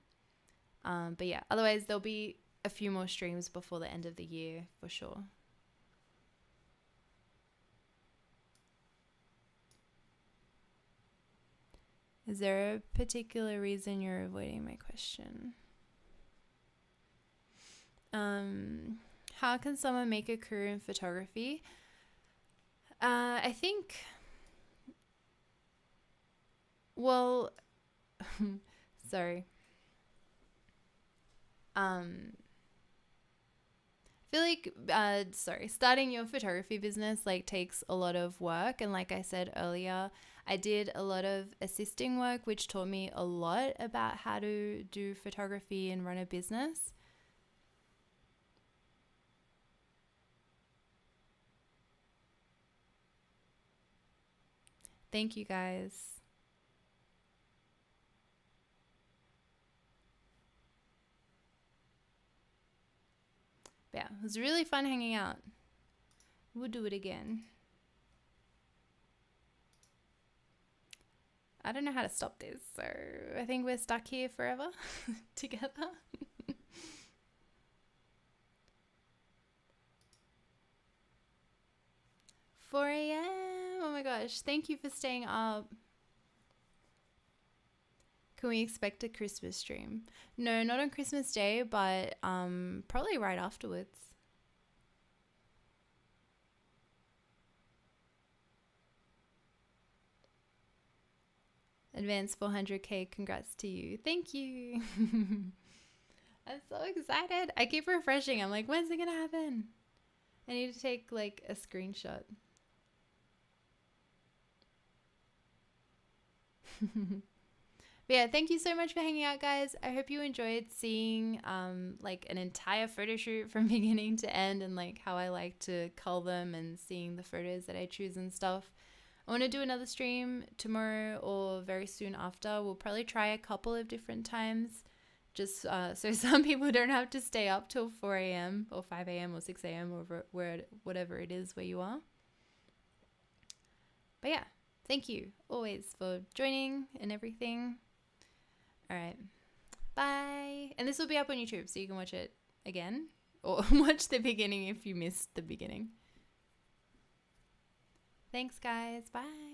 But yeah, otherwise there'll be a few more streams before the end of the year for sure. Is there a particular reason you're avoiding my question? How can someone make a career in photography? I think, well, sorry. I feel like, starting your photography business like takes a lot of work. And like I said earlier, I did a lot of assisting work, which taught me a lot about how to do photography and run a business. Thank you, guys. Yeah, it was really fun hanging out. We'll do it again. I don't know how to stop this, so I think we're stuck here forever together. 4 a.m. Oh my gosh, thank you for staying up. Can we expect a Christmas stream? No, not on Christmas Day, but probably right afterwards. Advanced 400k, congrats to you. Thank you. I'm so excited. I keep refreshing. I'm like, when's it gonna happen? I need to take like a screenshot. But yeah, thank you so much for hanging out, guys. I hope you enjoyed seeing like an entire photo shoot from beginning to end, and like how I like to cull them and seeing the photos that I choose and stuff. I want to do another stream tomorrow or very soon after. We'll probably try a couple of different times, just so some people don't have to stay up till 4 a.m. or 5 a.m. or 6 a.m. or whatever it is where you are. But yeah, thank you always for joining and everything. All right, bye. And this will be up on YouTube, so you can watch it again or watch the beginning if you missed the beginning. Thanks, guys. Bye.